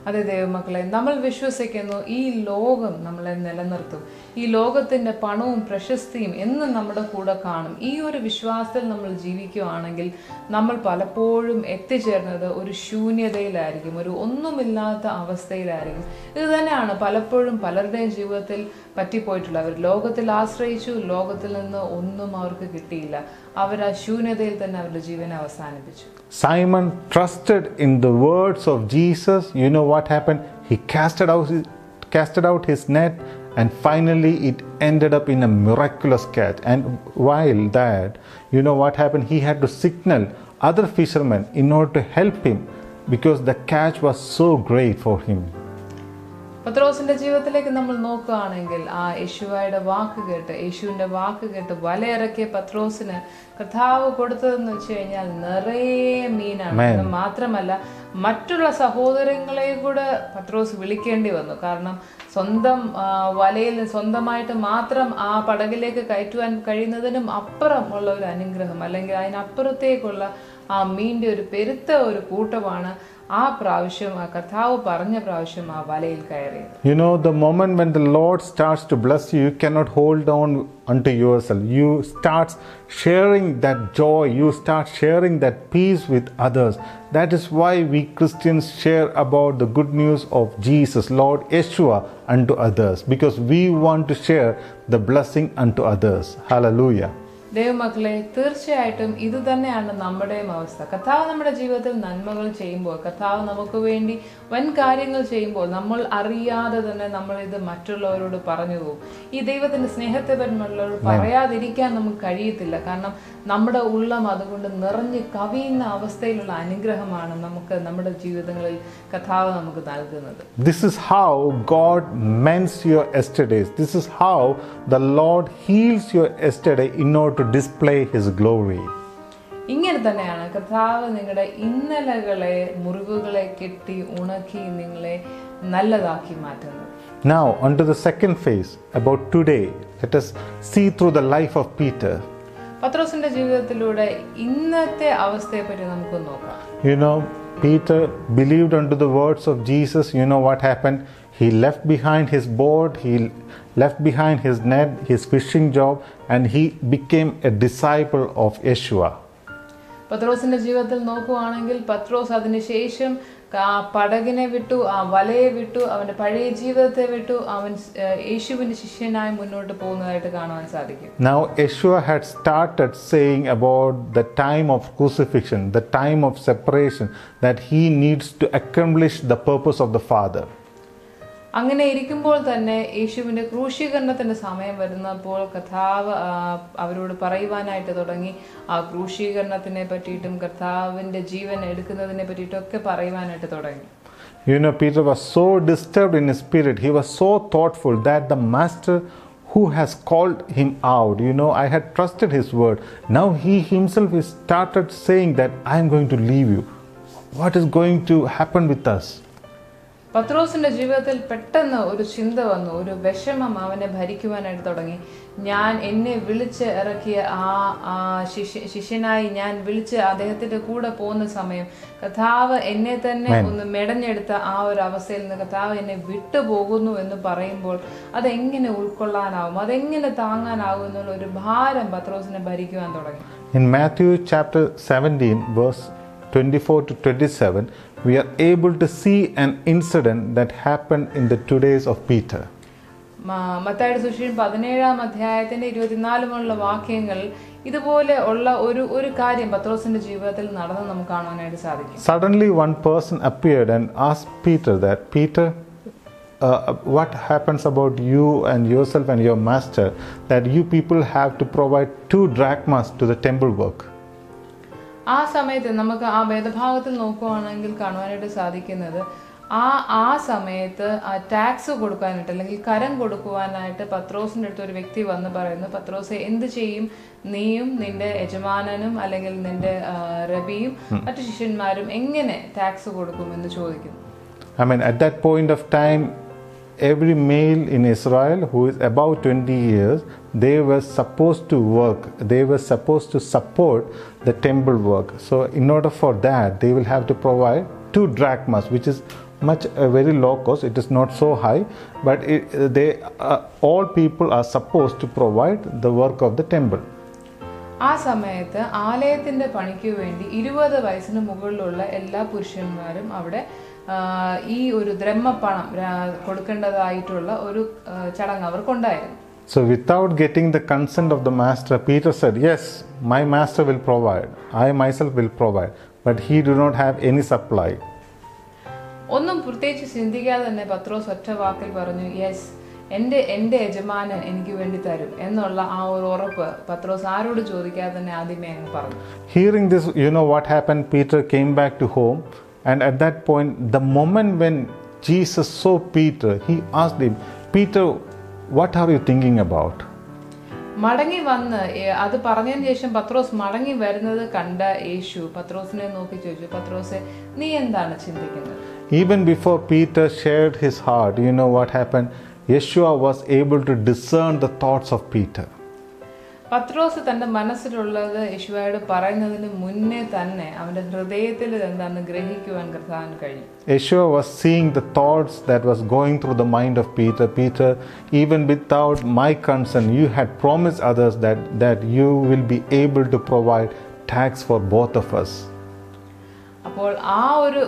അതെ ദൈവമക്കളെ, നമ്മൾ വിശ്വസിക്കുന്നു ഈ ലോകം നമ്മളെ നിലനിർത്തും, ഈ ലോകത്തിൻ്റെ പണവും പ്രശസ്തിയും എന്നും നമ്മുടെ കൂടെ കാണും. ഈ ഒരു വിശ്വാസത്തിൽ നമ്മൾ ജീവിക്കുകയാണെങ്കിൽ നമ്മൾ പലപ്പോഴും എത്തിച്ചേർന്നത് ഒരു ശൂന്യതയിലായിരിക്കും, ഒരു ഒന്നുമില്ലാത്ത അവസ്ഥയിലായിരിക്കും. ഇത് തന്നെയാണ് പലപ്പോഴും പലരുടെയും ജീവിതത്തിൽ പറ്റിപ്പോയിട്ടുള്ളത്. അവർ ലോകത്തിൽ ആശ്രയിച്ചു, ലോകത്തിൽ നിന്ന് ഒന്നും അവർക്ക് കിട്ടിയില്ല. അവർ ആ ശൂന്യതയിൽ തന്നെ അവരുടെ ജീവനെ അവസാനിപ്പിച്ചു. Simon trusted in the words of Jesus. You know what happened? He casted out his net, and finally it ended up in a miraculous catch. And while that, you know what happened? He had to signal other fishermen in order to help him because the catch was so great for him. പത്രോസിന്റെ ജീവിതത്തിലേക്ക് നമ്മൾ നോക്കുകയാണെങ്കിൽ ആ യേശുവിന്റെ വാക്ക് കേട്ട് വലയിറക്കിയ പത്രോസിന് കർത്താവ് കൊടുത്തതെന്ന് വെച്ച് കഴിഞ്ഞാൽ നിറയെ മീനാണ്. മാത്രമല്ല മറ്റുള്ള സഹോദരങ്ങളെ കൂടെ പത്രോസ് വിളിക്കേണ്ടി വന്നു. കാരണം സ്വന്തം വലയിൽ സ്വന്തമായിട്ട് മാത്രം ആ പടകിലേക്ക് കയറ്റുവാൻ കഴിയുന്നതിനും അപ്പുറം ഉള്ള ഒരു അനുഗ്രഹം, അല്ലെങ്കിൽ അതിനപ്പുറത്തേക്കുള്ള ആ മീൻ്റെ ഒരു പെരുത്ത ഒരു കൂട്ടമാണ് ആ പ്രാവശ്യം ആ കർത്താവ് പറഞ്ഞ പ്രാവശ്യം ആ വലയിൽ കയറിയത്. You know, the moment when the Lord starts to bless you, you cannot hold on unto yourself. You start sharing that joy, you start sharing that peace with others. That is why we Christians share about the good news of Jesus, Lord Yeshua, unto others, because we want to share the blessing unto others. Hallelujah. ദൈവമക്കളെ, തീർച്ചയായിട്ടും ഇത് തന്നെയാണ് നമ്മുടെയും അവസ്ഥ. കർത്താവ് നമ്മുടെ ജീവിതത്തിൽ നന്മകൾ ചെയ്യുമ്പോൾ, കർത്താവ് നമുക്ക് വേണ്ടി വൻ കാര്യങ്ങൾ ചെയ്യുമ്പോൾ നമ്മൾ അറിയാതെ തന്നെ നമ്മൾ ഇത് മറ്റുള്ളവരോട് പറഞ്ഞു പോകും. ഈ ദൈവത്തിന്റെ സ്നേഹത്തെ മറ്റുള്ളവരോട് പറയാതിരിക്കാൻ നമുക്ക് കഴിയത്തില്ല. കാരണം നമ്മുടെ ഉള്ളം അതുകൊണ്ട് നിറഞ്ഞ് കവിയുന്ന അവസ്ഥയിലുള്ള അനുഗ്രഹമാണ് നമുക്ക് നമ്മുടെ ജീവിതങ്ങളിൽ കർത്താവ് നമുക്ക് നൽകുന്നത്. This is how God mends your yesterdays. This is how the Lord heals your yesterday in order to display His glory. ഇങ്ങനെ തന്നെയാണ് കർത്താവ് നിങ്ങളുടെ ഇന്നലകളെ, മുറിവുകളെ കെട്ടി ഉണക്കി നിങ്ങളെ നല്ലതാക്കി മാറ്റുന്നത്. Now onto the second phase about today. Let us see through the life of Peter. പത്രോസിന്റെ ജീവിതത്തിലൂടെ ഇന്നത്തെ അവസ്ഥയെ പറ്റി നമുക്ക് നോക്കാം. You know, Peter believed unto the words of Jesus. You know what happened? He left behind his boat, he left behind his net, his fishing job, and he became a disciple of Yeshua. പത്രോസിന്റെ ജീവിതത്തിൽ നോക്കുകയാണെങ്കിൽ പത്രോസ് അതിനുശേഷം പടകിനെ വിട്ടു, ആ വലയെ വിട്ടു, അവന്റെ പഴയ ജീവിതത്തെ വിട്ടു, അവൻ യേശുവിന്റെ ശിഷ്യനായി മുന്നോട്ട് പോകുന്നതായിട്ട് കാണുവാൻ സാധിക്കും. Now Yeshua had started saying about the time of crucifixion, the time of separation, that he needs to accomplish the purpose of the Father. അങ്ങനെ ഇരിക്കുമ്പോൾ തന്നെ യേശുവിന്റെ ക്രൂശീകരണത്തിന്റെ സമയം വരുന്നപ്പോൾ കർത്താവ് അവരോട് പറയുവാനായിട്ട് തുടങ്ങി. ആ ക്രൂശീകരണത്തിനെ പറ്റിയിട്ടും കർത്താവിന്റെ ജീവൻ എടുക്കുന്നതിനെ പറ്റിയിട്ടും ഒക്കെ പറയുവാനായിട്ട് തുടങ്ങി. You know, Peter was so disturbed in his spirit. He was so thoughtful that the master who has called him out, you know, I had trusted his word. Now he himself is started saying that I am going to leave you. What is going to happen with us? പത്രോസിന്റെ ജീവിതത്തിൽ പെട്ടെന്ന് ഒരു ചിന്ത വന്നു, ഒരു വിഷമം അവനെ ഭരിക്കുവാനായിട്ട് തുടങ്ങി. ഞാൻ എന്നെ വിളിച്ച് ഇറക്കിയ ആ ശിഷ്യനായി ഞാൻ വിളിച്ച് അദ്ദേഹത്തിന്റെ കൂടെ പോകുന്ന സമയം കർത്താവ് എന്നെ തന്നെ ഒന്ന് മെടഞ്ഞെടുത്ത ആ ഒരു അവസ്ഥയിൽ നിന്ന് കർത്താവ് എന്നെ വിട്ടുപോകുന്നു എന്ന് പറയുമ്പോൾ അതെങ്ങനെ ഉൾക്കൊള്ളാനാവും, അതെങ്ങനെ താങ്ങാനാവും എന്നുള്ള ഒരു ഭാരം പത്രോസിനെ ഭരിക്കുവാൻ തുടങ്ങി. In Matthew chapter 17 verse 24 to 27, we are able to see an incident that happened in the 2 days of Peter. മത്തായിയുടെ സുവിശേഷം 17-ാം അധ്യായത്തിന്റെ 24-മുള്ള വാക്യങ്ങൾ ഇതുപോലെ ഉള്ള ഒരു കാര്യം പത്രോസിന്റെ ജീവിതത്തിൽ നടന്ന് നമുക്ക് കാണാനായിട്ട് സാധിക്കും. Suddenly one person appeared and asked Peter that, Peter, what happens about you and yourself and your master that you people have to provide 2 drachmas to the temple work? ആ സമയത്ത് നമുക്ക് ആ വേദഭാഗത്തിൽ നോക്കുകയാണെങ്കിൽ കാണുവാനായിട്ട് സാധിക്കുന്നത് ആ സമയത്ത് ടാക്സ് കൊടുക്കാനായിട്ട് അല്ലെങ്കിൽ കരം കൊടുക്കുവാനായിട്ട് പത്രോസിന്റെ അടുത്ത് ഒരു വ്യക്തി വന്ന് പറയുന്നു, പത്രോസെ എന്ത് ചെയ്യും, നീയും നിന്റെ യജമാനനും അല്ലെങ്കിൽ നിന്റെ റബിയും മറ്റു ശിഷ്യന്മാരും എങ്ങനെ ടാക്സ് കൊടുക്കും എന്ന് ചോദിക്കുന്നു. I mean, at that point of time, every male in Israel who is above 20 years, they were supposed to work, they were supposed to support the temple work. So in order for that, they will have to provide 2 drachmas, which is a very low cost. It is not so high, but all people are supposed to provide the work of the temple. ആ സമയത്ത് ആലയത്തിന്റെ പണിക്ക് വേണ്ടി 20 വയസ്സിന് മുകളിലുള്ള എല്ലാ പുരുഷന്മാരും അവിടെ ഈ ഒരു ദ്രഹ്മപ്പണം കൊടുക്കേണ്ടതായിട്ടുള്ള ഒരു ചടങ്ങ് അവർക്കുണ്ടായിരുന്നു. So without getting the consent of the master, Peter said, yes, my master will provide, I myself will provide, but he do not have any supply. ഒന്നും പ്രത്യേകിച്ച് ചിന്തിക്കാതെ തന്നെ പത്രോസ് ഒറ്റ വാക്കിൽ പറഞ്ഞു, യെസ്, എന്റെ യജമാനൻ എനിക്ക് വേണ്ടി തരും എന്നുള്ള ആ ഒരു ഉറപ്പ് പത്രോസ് ആരോട് ചോദിക്കാതെ തന്നെ ആദ്യമേ അങ്ങ് പറഞ്ഞു. Hearing this, you know what happened? Peter came back to home, and at that point, the moment when Jesus saw Peter, he asked him, Peter, what are you thinking about? മടങ്ങി വന്ന് അത് പറഞ്ഞതിന് ശേഷം പത്രോസ് മടങ്ങി വരുന്നത് കണ്ട യേശു പത്രോസിനെ നോക്കി ചോദിച്ചു, പത്രോസെ നീ എന്താണ് ചിന്തിക്കുന്നത്? Even before Peter shared his heart, you know what happened? Yeshua was able to discern the thoughts of Peter. പത്രോസ് തന്റെ മനസ്സിലുള്ളത് യേശുവയോട് പറയുന്നതിന് മുന്നേ തന്നെ അവന്റെ ഹൃദയത്തിൽ എന്താണെന്ന് ഗ്രഹിക്കുവാൻ കർത്താവിന് കഴിഞ്ഞു. Yeshua was seeing the thoughts that was going through the mind of Peter. Peter, even without my consent, you had promised others that you will be able to provide tax for both of us. അപ്പോൾ ആ ഒരു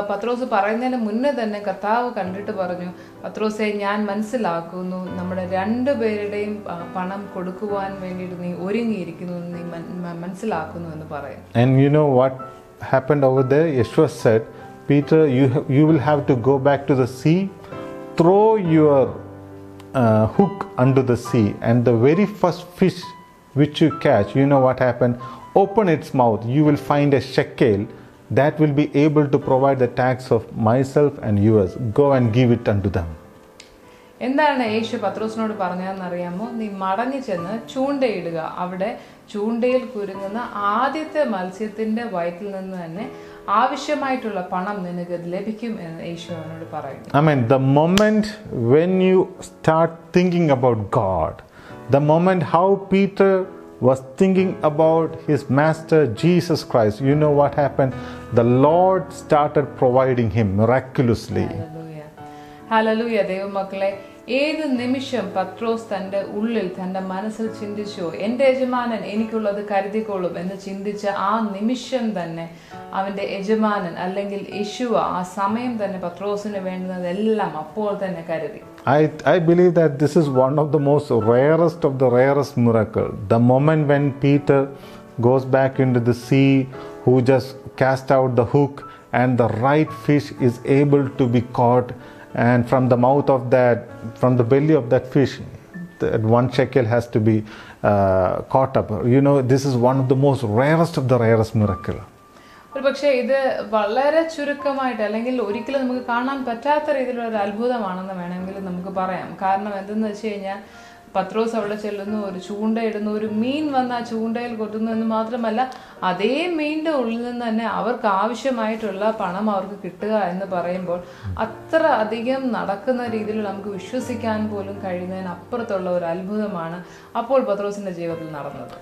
പത്രോസ് പറയുന്നതിന് മുന്നേ തന്നെ കർത്താവ് കണ്ടിട്ട് പറഞ്ഞു, പത്രോസെ ഞാൻ മനസ്സിലാക്കുന്നു നമ്മുടെ രണ്ടുപേരുടെയും പണം കൊടുക്കുവാൻ വേണ്ടിയിട്ട് നീ ഒരുങ്ങിയിരിക്കുന്നു, നീ മനസ്സിലാക്കുന്നു എന്ന് പറയും. And you know what happened over there? Yeshua said, Peter, you will have to go back to the sea, throw your hook under the sea, and the very first fish which you catch, you know what happened? Open its mouth, you will find a shekel that will be able to provide the tax of myself and yours. Go and give it unto them. എന്താണ് യേശു പത്രോസിനോട് പറഞ്ഞതെന്നറിയാമോ? നീ മടങ്ങി ചെന്ന് ചൂണ്ടയിടുക, അവിടെ ചൂണ്ടയിൽ കുരുങ്ങുന്ന ആദ്യത്തെ മത്സ്യത്തിന്റെ വയറ്റിൽ നിന്ന് തന്നെ ആവശ്യമായിട്ടുള്ള പണം നിനക്ക് ലഭിക്കും എന്ന് യേശു അവനോട് പറയുന്നു. I mean, the moment when you start thinking about God, the moment how Peter was thinking about his master Jesus Christ, you know what happened? The Lord started providing him miraculously. Hallelujah. ദൈവമക്കളെ, ഏത് നിമിഷം പത്രോസ് തന്റെ ഉള്ളിൽ തന്റെ മനസ്സിൽ ചിന്തിച്ചോ എന്റെ യജമാനൻ എനിക്കുള്ളത് കരുതിക്കൊള്ളും എന്ന് ചിന്തിച്ച ആ നിമിഷം തന്നെ അവന്റെ യജമാനൻ അല്ലെങ്കിൽ യേശുവ ആ സമയം തന്നെ പത്രോസിന് വേണ്ടുന്നതെല്ലാം അപ്പോൾ തന്നെ കരുതി. I believe that this is one of the most rarest of the rarest miracle. The moment when Peter goes back into the sea, who just cast out the hook and the right fish is able to be caught, and from the mouth of that, from the belly of that fish, that 1 shekel has to be caught up. This is one of the most rarest of the rarest miracle. ഒരു പക്ഷേ ഇത് വളരെ ചുരുക്കമായിട്ട് അല്ലെങ്കിൽ ഒരിക്കലും നമുക്ക് കാണാൻ പറ്റാത്ത രീതിയിലുള്ള ഒരു അത്ഭുതമാണെന്ന് വേണമെങ്കിൽ നമുക്ക് പറയാം. കാരണം എന്തെന്ന് വെച്ച് കഴിഞ്ഞാൽ പത്രോസ് അവിടെ ചെല്ലുന്നു, ഒരു ചൂണ്ടയിടുന്നു, ഒരു മീൻ വന്ന് ആ ചൂണ്ടയിൽ കൊത്തുന്നു എന്ന് മാത്രമല്ല, അതേ മീനിൻ്റെ ഉള്ളിൽ നിന്ന് തന്നെ അവർക്ക് ആവശ്യമായിട്ടുള്ള പണം അവർക്ക് കിട്ടുക എന്ന് പറയുമ്പോൾ അത്ര അധികം നടക്കുന്ന രീതിയിൽ നമുക്ക് വിശ്വസിക്കാൻ പോലും കഴിയുന്നതിന് അപ്പുറത്തുള്ള ഒരു അത്ഭുതമാണ് അപ്പോൾ പത്രോസിന്റെ ജീവിതത്തിൽ നടന്നത്.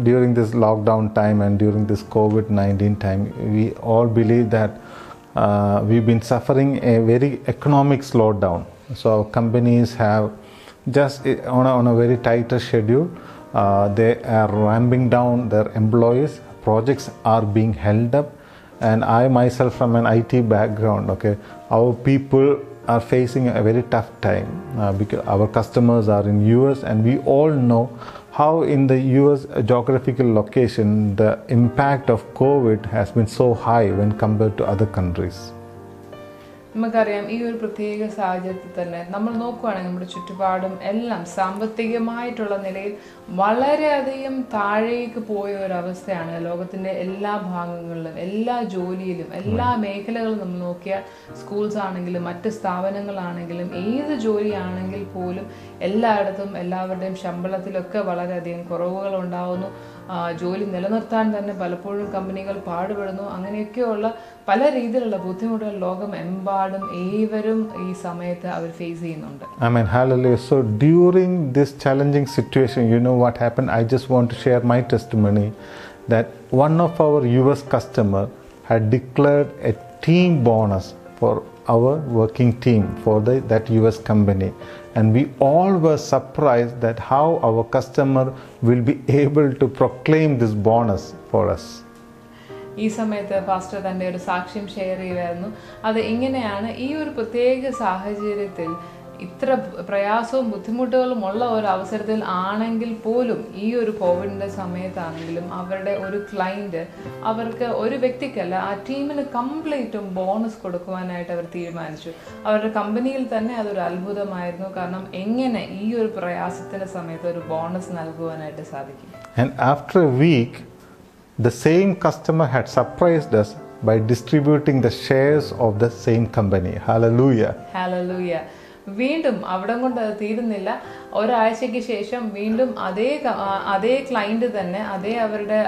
During this lockdown time and during this COVID-19 time, we all believe that we've been suffering a very economic slowdown. So our companies have just on a very tighter schedule. They are ramping down their employees. Projects are being held up, and I myself from an IT background, okay, our people are facing a very tough time because our customers are in US, and we all know how in the US geographical location the impact of COVID has been so high when compared to other countries. നമുക്കറിയാം ഈ ഒരു പ്രത്യേക സാഹചര്യത്തിൽ തന്നെ നമ്മൾ നോക്കുകയാണെങ്കിൽ നമ്മുടെ ചുറ്റുപാടും എല്ലാം സാമ്പത്തികമായിട്ടുള്ള നിലയിൽ വളരെയധികം താഴേക്ക് പോയ ഒരവസ്ഥയാണ്. ലോകത്തിൻ്റെ എല്ലാ ഭാഗങ്ങളിലും, എല്ലാ ജോലിയിലും, എല്ലാ മേഖലകളും നമ്മൾ നോക്കിയാൽ, സ്കൂൾസ് ആണെങ്കിലും മറ്റ് സ്ഥാപനങ്ങളാണെങ്കിലും ഏത് ജോലിയാണെങ്കിൽ പോലും എല്ലായിടത്തും എല്ലാവരുടെയും ശമ്പളത്തിലൊക്കെ വളരെയധികം കുറവുകൾ ഉണ്ടാകുന്നു. ജോലി നിലനിർത്താൻ തന്നെ പലപ്പോഴും കമ്പനികൾ പാടുപെടുന്നു. അങ്ങനെയൊക്കെയുള്ള പല രീതിയിലുള്ള ബുദ്ധിമുട്ടുകൾ ലോകമെമ്പാടും ഏവരും ഈ സമയത്ത് അവർ ഫേസ് ചെയ്യുന്നുണ്ട്. Hallelujah. So during this challenging situation, what happened? I just want to share my testimony that one of our US customer had declared a team bonus for our working team for that US company, and we all were surprised that how our customer will be able to proclaim this bonus for us. ഈ സമയത്ത് pastor തൻ്റെ ഒരു സാക്ഷ്യം share ചെയ്യുമായിരുന്നു. അത് ഇങ്ങനെയാണ്: ഈ ഒരു പ്രത്യേക സാഹചര്യത്തിൽ ഇത്ര പ്രയാസവും ബുദ്ധിമുട്ടുകളും ഉള്ള ഒരു അവസരത്തിൽ ആണെങ്കിൽ പോലും, ഈ ഒരു കോവിഡിൻ്റെ സമയത്താണെങ്കിലും അവരുടെ ഒരു ക്ലയൻറ്റ് അവർക്ക് ഒരു വ്യക്തിക്കല്ല, ആ ടീമിന് കംപ്ലീറ്റും ബോണസ് കൊടുക്കുവാനായിട്ട് അവർ തീരുമാനിച്ചു. അവരുടെ കമ്പനിയിൽ തന്നെ അതൊരു അത്ഭുതമായിരുന്നു. കാരണം എങ്ങനെ ഈ ഒരു പ്രയാസത്തിൻ്റെ സമയത്ത് ഒരു ബോണസ് നൽകുവാനായിട്ട് സാധിക്കും. And after a week, the same customer had surprised us by distributing the shares of the same company. Hallelujah. Hallelujah. വീണ്ടും അവിടെ കൊണ്ട് അത് തീരുന്നില്ല. ഒരാഴ്ചയ്ക്ക് ശേഷം വീണ്ടും അതേ ക്ലയൻറ്റ് തന്നെ, അവരുടെ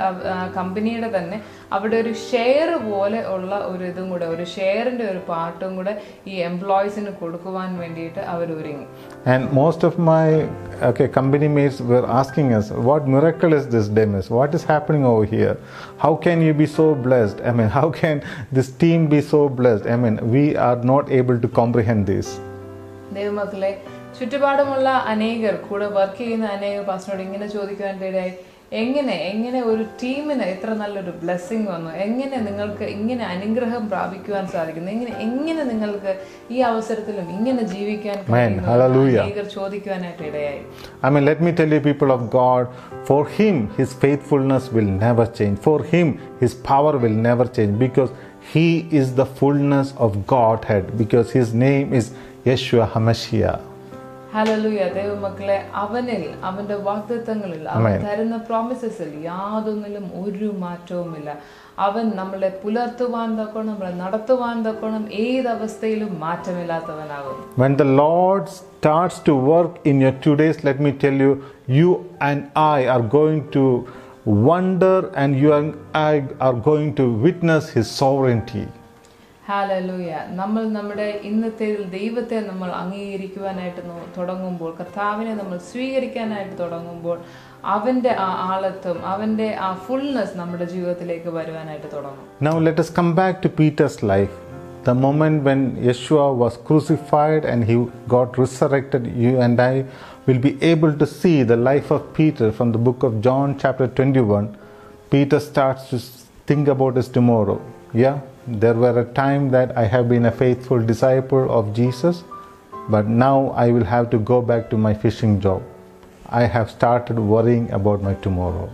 കമ്പനിയുടെ തന്നെ അവിടെ ഒരു ഷെയർ പോലെ ഉള്ള ഒരു ഇതും കൂടെ, ഒരു ഷെയറിൻ്റെ ഒരു പാർട്ടും കൂടെ ഈ എംപ്ലോയീസിന് കൊടുക്കുവാൻ വേണ്ടിയിട്ട് അവർ ഒരുങ്ങി. And most of my company mates were asking us, what miracle is this, Demis? What is happening over here? How can you be so blessed? How can this team be so blessed? We are not able to comprehend this. ദൈവമക്കളെ, ചുറ്റുപാടുമുള്ള അനേകർ, കൂടെ work ചെയ്യുന്ന അനേകർ പാസ്റ്ററോട് ഇങ്ങനെ ചോദിക്കുവാൻ ഇടയായി, എങ്ങനെ ഒരു ടീമിന് ഇത്ര നല്ലൊരു ബ്ലെസ്സിങ് വന്നു, എങ്ങനെ നിങ്ങൾക്ക് ഇങ്ങനെ അനുഗ്രഹം പ്രാപിക്കുവാൻ സാധിക്കുന്നു, എങ്ങനെ നിങ്ങൾക്ക് ഈ അവസരത്തിലും ഇങ്ങനെ ജീവിക്കാൻ കഴിയുന്നു ചോദിക്കുവാനായിട്ട് ഇടയായി. Let me tell you, people of God, for him his faithfulness will never change. For him his power will never change, because he is the fullness of Godhead, because his name is Yeshua HaMashiach. Hallelujah. ദൈവമക്കളെ, അവനിൽ, അവന്റെ വാഗ്ദത്തങ്ങളിൽ, അവൻ തരുന്ന പ്രോമിസസിൽ യാതൊന്നിലും ഒരു മാറ്റവുമില്ല. അവൻ നമ്മളെ പുലർത്തുവാൻ തക്കോണം, നമ്മളെ നടത്തുവാൻ തക്കോണം ഏതവസ്ഥയിലും മാറ്റമില്ലാത്തവനാകുന്നു. When the Lord starts to work in your 2 days, let me tell you, you and I are going to wonder, and you and I are going to witness his sovereignty. Hallelujah. നമ്മൾ നമ്മുടെ ഇന്നത്തെ ദൈവത്തെ നമ്മൾ അംഗീകരിക്കുവാനായിട്ട് തുടങ്ങുമ്പോൾ, കർത്താവിനെ നമ്മൾ സ്വീകരിക്കാനായിട്ട് തുടങ്ങുമ്പോൾ, അവന്റെ ആ ആളത്വം, അവന്റെ ആ ഫുൾനെസ് നമ്മുടെ ജീവിതത്തിലേക്ക് വരുവാനായിട്ട് തുടങ്ങും. Now let us come back to Peter's life. The moment when Yeshua was crucified and he got resurrected, you and I will be able to see the life of Peter from the book of John chapter 21. Peter starts to think about his tomorrow. Yeah, there were a time that I have been a faithful disciple of Jesus, but now I will have to go back to my fishing job. I have started worrying about my tomorrow.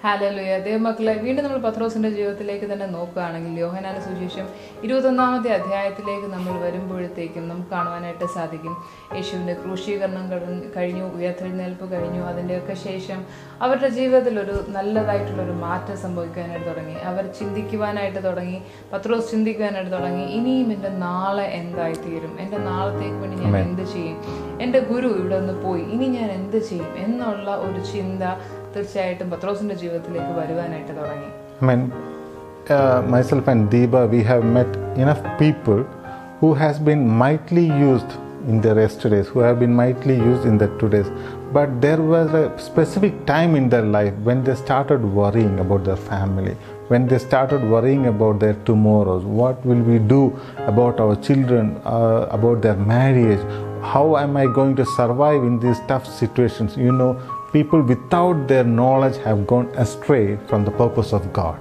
Hallelujah. ദൈവമക്കളെ, വീണ്ടും നമ്മൾ പത്രോസിന്റെ ജീവിതത്തിലേക്ക് തന്നെ നോക്കുകയാണെങ്കിൽ യോഹന്നാന്റെ സുവിശേഷം 21-ാമത്തെ അധ്യായത്തിലേക്ക് നമ്മൾ വരുമ്പോഴത്തേക്കും നമുക്ക് കാണുവാനായിട്ട് സാധിക്കും. യേശുവിന്റെ ക്രൂശീകരണം കഴിഞ്ഞു, ഉയർത്തെഴുന്നേൽപ്പ് കഴിഞ്ഞു. അതിൻ്റെയൊക്കെ ശേഷം അവരുടെ ജീവിതത്തിൽ ഒരു നല്ലതായിട്ടുള്ളൊരു മാറ്റം സംഭവിക്കാനായിട്ട് തുടങ്ങി. അവർ ചിന്തിക്കുവാനായിട്ട് തുടങ്ങി. പത്രോസ് ചിന്തിക്കുവാനായിട്ട് തുടങ്ങി, ഇനിയും എൻ്റെ നാളെ എന്തായിത്തീരും, എൻ്റെ നാളത്തേക്ക് വേണ്ടി ഞാൻ എന്ത് ചെയ്യും, എൻ്റെ ഗുരു ഇവിടെ നിന്ന് പോയി, ഇനി ഞാൻ എന്ത് ചെയ്യും എന്നുള്ള ഒരു ചിന്ത തീർച്ചയായിട്ടും പത്രോസിന്റെ ജീവിതത്തിലേക്ക് വരുവാനായിട്ട് തുടങ്ങി. Myself and Deepa, we have met enough people who has been mightily used in their yesterdays, who have been mightily used in their todays. But there was a specific time in their life when they started worrying about their family, when they started worrying about their tomorrows. What will we do about our children, about their marriage? How am I going to survive in these tough situations? You know, people without their knowledge have gone astray from the purpose of God.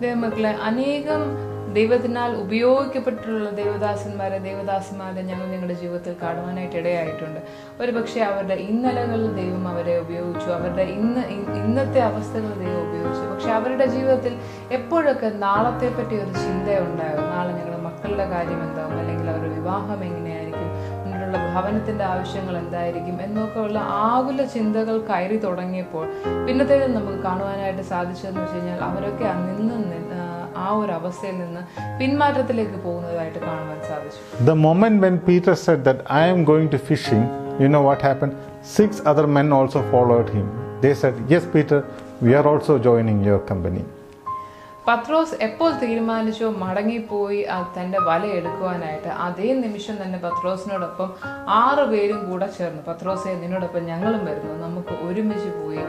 ദൈവമക്കളെ, അനേകം ദൈവത്തിനാൽ ഉപയോഗിക്കപ്പെട്ടിട്ടുള്ള ദേവദാസന്മാരെ ഞങ്ങൾ ഞങ്ങളുടെ ജീവിതത്തിൽ കാണുവാനായിട്ട് ഇടയായിട്ടുണ്ട്. ഒരു പക്ഷേ അവരുടെ ഇന്നലകളിൽ ദൈവം അവരെ ഉപയോഗിച്ചു, അവരുടെ ഇന്നത്തെ അവസ്ഥകൾ ദൈവം ഉപയോഗിച്ചു. പക്ഷെ അവരുടെ ജീവിതത്തിൽ എപ്പോഴൊക്കെ നാളത്തെ പറ്റി ഒരു ചിന്ത ഉണ്ടാകും. നാളെ ഞങ്ങളുടെ മക്കളുടെ കാര്യം എന്താവും, അല്ലെങ്കിൽ അവരുടെ വിവാഹം എങ്ങനെയായിരിക്കും, മുന്നിലുള്ള ഭവനത്തിന്റെ ആവശ്യങ്ങൾ എന്തായിരിക്കും എന്നൊക്കെ ഉള്ള ആകുല ചിന്തകൾ കയറി തുടങ്ങിയപ്പോൾ പിന്നത്തേത് നമുക്ക് കാണുവാനായിട്ട് സാധിച്ചതെന്ന് വെച്ച് കഴിഞ്ഞാൽ അവരൊക്കെ ആ ഒരു അവസ്ഥയിൽ നിന്ന് പിന്മാറ്റത്തിലേക്ക് പോകുന്നതായിട്ട് കാണുവാൻ സാധിച്ചു. The moment when Peter said that I am going to fishing, you know what happened? 6 other men also followed him. They said, yes Peter, we are also joining your company. പത്രോസ് എപ്പോൾ തീരുമാനിച്ചോ മടങ്ങിപ്പോയി തൻ്റെ വല എടുക്കുവാനായിട്ട്, അതേ നിമിഷം തന്നെ പത്രോസിനോടൊപ്പം 6 പേരും കൂടെ ചേർന്നു, പത്രോസെ നിന്നോടൊപ്പം ഞങ്ങളും വരുന്നു, നമുക്ക് ഒരുമിച്ച് പോയി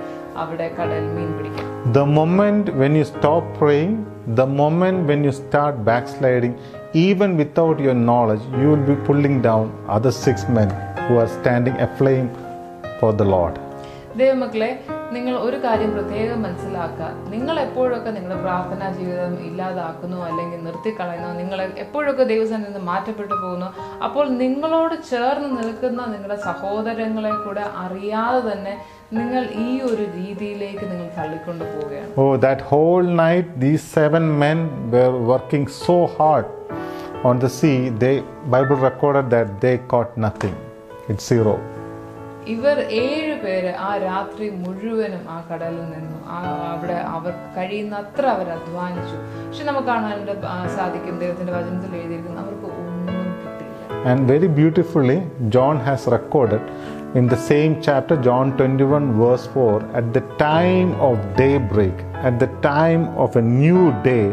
അവിടെ കടൽ മീൻ പിടിക്കാം. The moment when you stop praying, the moment when you start backsliding, even without your knowledge, you will be pulling down other 6 men who are standing aflame for the Lord. ദൈവമക്കളെ, നിങ്ങൾ ഒരു കാര്യം പ്രത്യേകം മനസ്സിലാക്കുക. നിങ്ങൾ എപ്പോഴൊക്കെ നിങ്ങളുടെ പ്രാർത്ഥനാ ജീവിതം ഇല്ലാതാക്കുന്നു അല്ലെങ്കിൽ നിർത്തിക്കളയുന്നു, നിങ്ങൾ എപ്പോഴൊക്കെ ദൈവസന്നിധിയിൽ നിന്ന് മാറ്റപ്പെട്ടു പോകുന്നു, അപ്പോൾ നിങ്ങളോട് ചേർന്ന് നിൽക്കുന്ന നിങ്ങളുടെ സഹോദരങ്ങളെ കൂടെ അറിയാതെ തന്നെ നിങ്ങൾ ഈ ഒരു രീതിയിലേക്ക് നിങ്ങൾ തള്ളിക്കൊണ്ടു പോവുകയാണ്. Oh, that whole night these 7 men were working so hard on the sea. Bible recorded that they caught nothing. It's 0. ഇവർ 7 പേര് ആ രാത്രി മുഴുവനും ആ കടലിൽ നിന്നു. അവിടെ അവർ കഴിയുന്നത്ര അവർ അധ്വാനിച്ചു. പക്ഷെ നമുക്ക് കാണാനായിട്ട് സാധിക്കും, ദൈവത്തിന്റെ വചനത്തിൽ എഴുതിയിരിക്കുന്നു, അവർക്ക് ഒന്നും കിട്ടിയില്ല. And very beautifully John has recorded in the same chapter, John 21 verse 4, at the time of daybreak, at the time of a new day,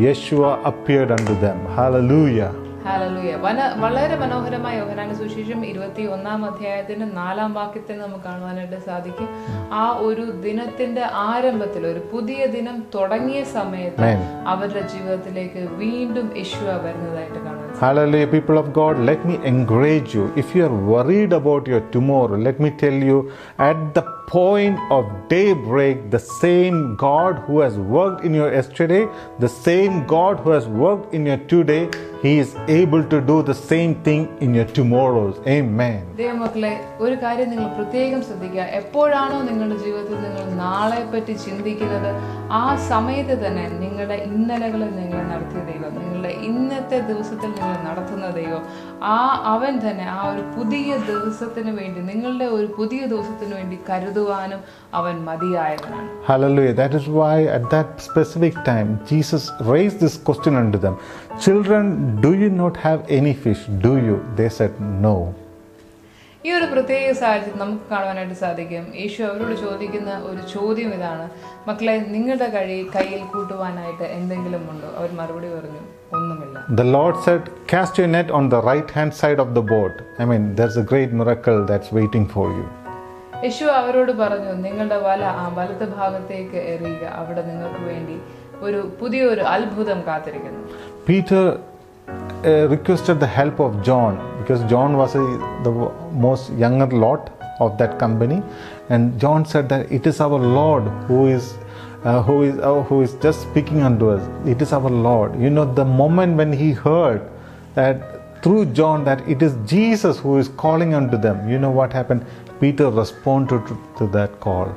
Yeshua appeared unto them. Hallelujah. Hallelujah. വളരെ മനോഹരമായ യോഹന്നാന്റെ സുവിശേഷം 21-ാം അധ്യായത്തിന്റെ 4-ാം വാക്യത്തിൽ നമുക്ക് കാണുവാനായിട്ട് സാധിക്കും. ആ ഒരു ദിനത്തിന്റെ ആരംഭത്തിൽ, ഒരു പുതിയ ദിനം തുടങ്ങിയ സമയത്ത് അവരുടെ ജീവിതത്തിലേക്ക് വീണ്ടും യേശു വരുന്നതായിട്ട് കാണാം. Hallelujah. People of God, let me encourage you. If you are worried about your tomorrow, let me tell you, at the point of daybreak, the same God who has worked in your yesterday, the same God who has worked in your today, He is able to do the same thing in your tomorrows. Amen. ദൈവമക്കളെ, ഒരു കാര്യം നിങ്ങൾ പ്രത്യേകം ശ്രദ്ധിക്കുക. എപ്പോഴാണോ നിങ്ങളുടെ ജീവിതത്തിൽ നിങ്ങൾ നാളെ പറ്റി ചിന്തിക്കുന്നത്, ആ സമയത്ത് തന്നെ നിങ്ങളുടെ ഇന്നലകളിൽ നിങ്ങളെ നടത്തിയ ദൈവം, നിങ്ങളുടെ ഇന്നത്തെ ദിവസത്തിൽ നിങ്ങൾ നടത്തുന്ന ദൈവം, അവൻ തന്നെ ആ ഒരു പുതിയ ദിവസത്തിന് വേണ്ടി, നിങ്ങളുടെ ഒരു പുതിയ ദിവസത്തിന് വേണ്ടി കരുതുവാനും അവൻ മതിയായവനാണ്. Hallelujah. That is why at that specific time Jesus raised this question unto them. Children, do you not have any fish? Do you? They said no. ഈ ഒരു പ്രത്യേക സാഹചര്യം നമുക്ക് കാണുവാനായിട്ട് സാധിക്കും. യേശു അവരോട് ചോദിക്കുന്ന ഒരു ചോദ്യം ഇതാണ്, മക്കളെ, നിങ്ങളുടെ കയ്യിൽ കൂട്ടുവാനായിട്ട് എന്തെങ്കിലും ഉണ്ടോ? അവർ മറുപടി പറഞ്ഞു, ഒന്നുമില്ല. The Lord said, cast your net on the right hand side of the boat. I mean, there's a great miracle that's waiting for you. യേശു അവരോട് പറഞ്ഞു, നിങ്ങളുടെ വല ആ വലത്തെ ഭാഗത്തേക്ക് എറിയുക, അവിടെ നിങ്ങൾക്ക് വേണ്ടി ഒരു പുതിയൊരു അത്ഭുതം കാത്തിരിക്കുന്നു. Peter requested the help of John, because John was the most younger lot of that company, and John said that it is our Lord who is just speaking unto us. It is our Lord. You know, the moment when he heard that through John that it is Jesus who is calling unto them, you know what happened? Peter responded to that call.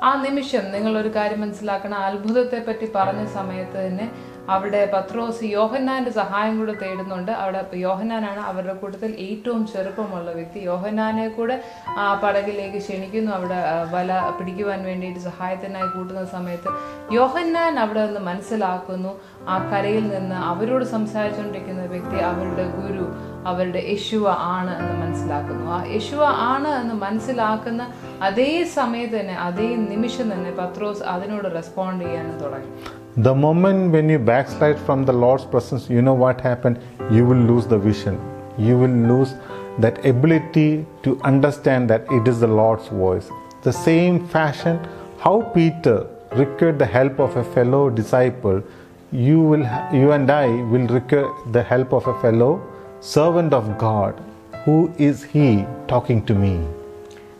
ആ നിമിഷം നിങ്ങളൊരു കാര്യം മനസ്സിലാക്കണം, അത്ഭുതത്തെ പറ്റി പറഞ്ഞ സമയത്ത് തന്നെ അവിടെ പത്രോസ് യോഹന്നാന്റെ സഹായം കൂടെ തേടുന്നുണ്ട്. അവിടെ യോഹന്നാനാണ് അവരുടെ കൂട്ടത്തിൽ ഏറ്റവും ചെറുപ്പമുള്ള വ്യക്തി. യോഹന്നാനെ കൂടെ ആ പടകിലേക്ക് ക്ഷണിക്കുന്നു. അവിടെ വല പിടിക്കുവാൻ വേണ്ടിയിട്ട് സഹായത്തിനായി കൂട്ടുന്ന സമയത്ത് യോഹന്നാൻ അവിടെ നിന്ന് മനസ്സിലാക്കുന്നു, ആ കരയിൽ നിന്ന് അവരോട് സംസാരിച്ചുകൊണ്ടിരിക്കുന്ന വ്യക്തി അവരുടെ ഗുരു, അവരുടെ യേശുവ ആണ് എന്ന് മനസ്സിലാക്കുന്നു. ആ യേശുവ ആണ് എന്ന് മനസ്സിലാക്കുന്ന അതേ സമയത്ത് തന്നെ, അതേ നിമിഷം തന്നെ പത്രോസ് അതിനോട് റെസ്പോണ്ട് ചെയ്യാനും തുടങ്ങി. The moment when you backslide from the Lord's presence, you know what happened? You will lose the vision. You will lose that ability to understand that it is the Lord's voice. The same fashion, how Peter required the help of a fellow disciple, you and I will require the help of a fellow servant of God. Who is he talking to me?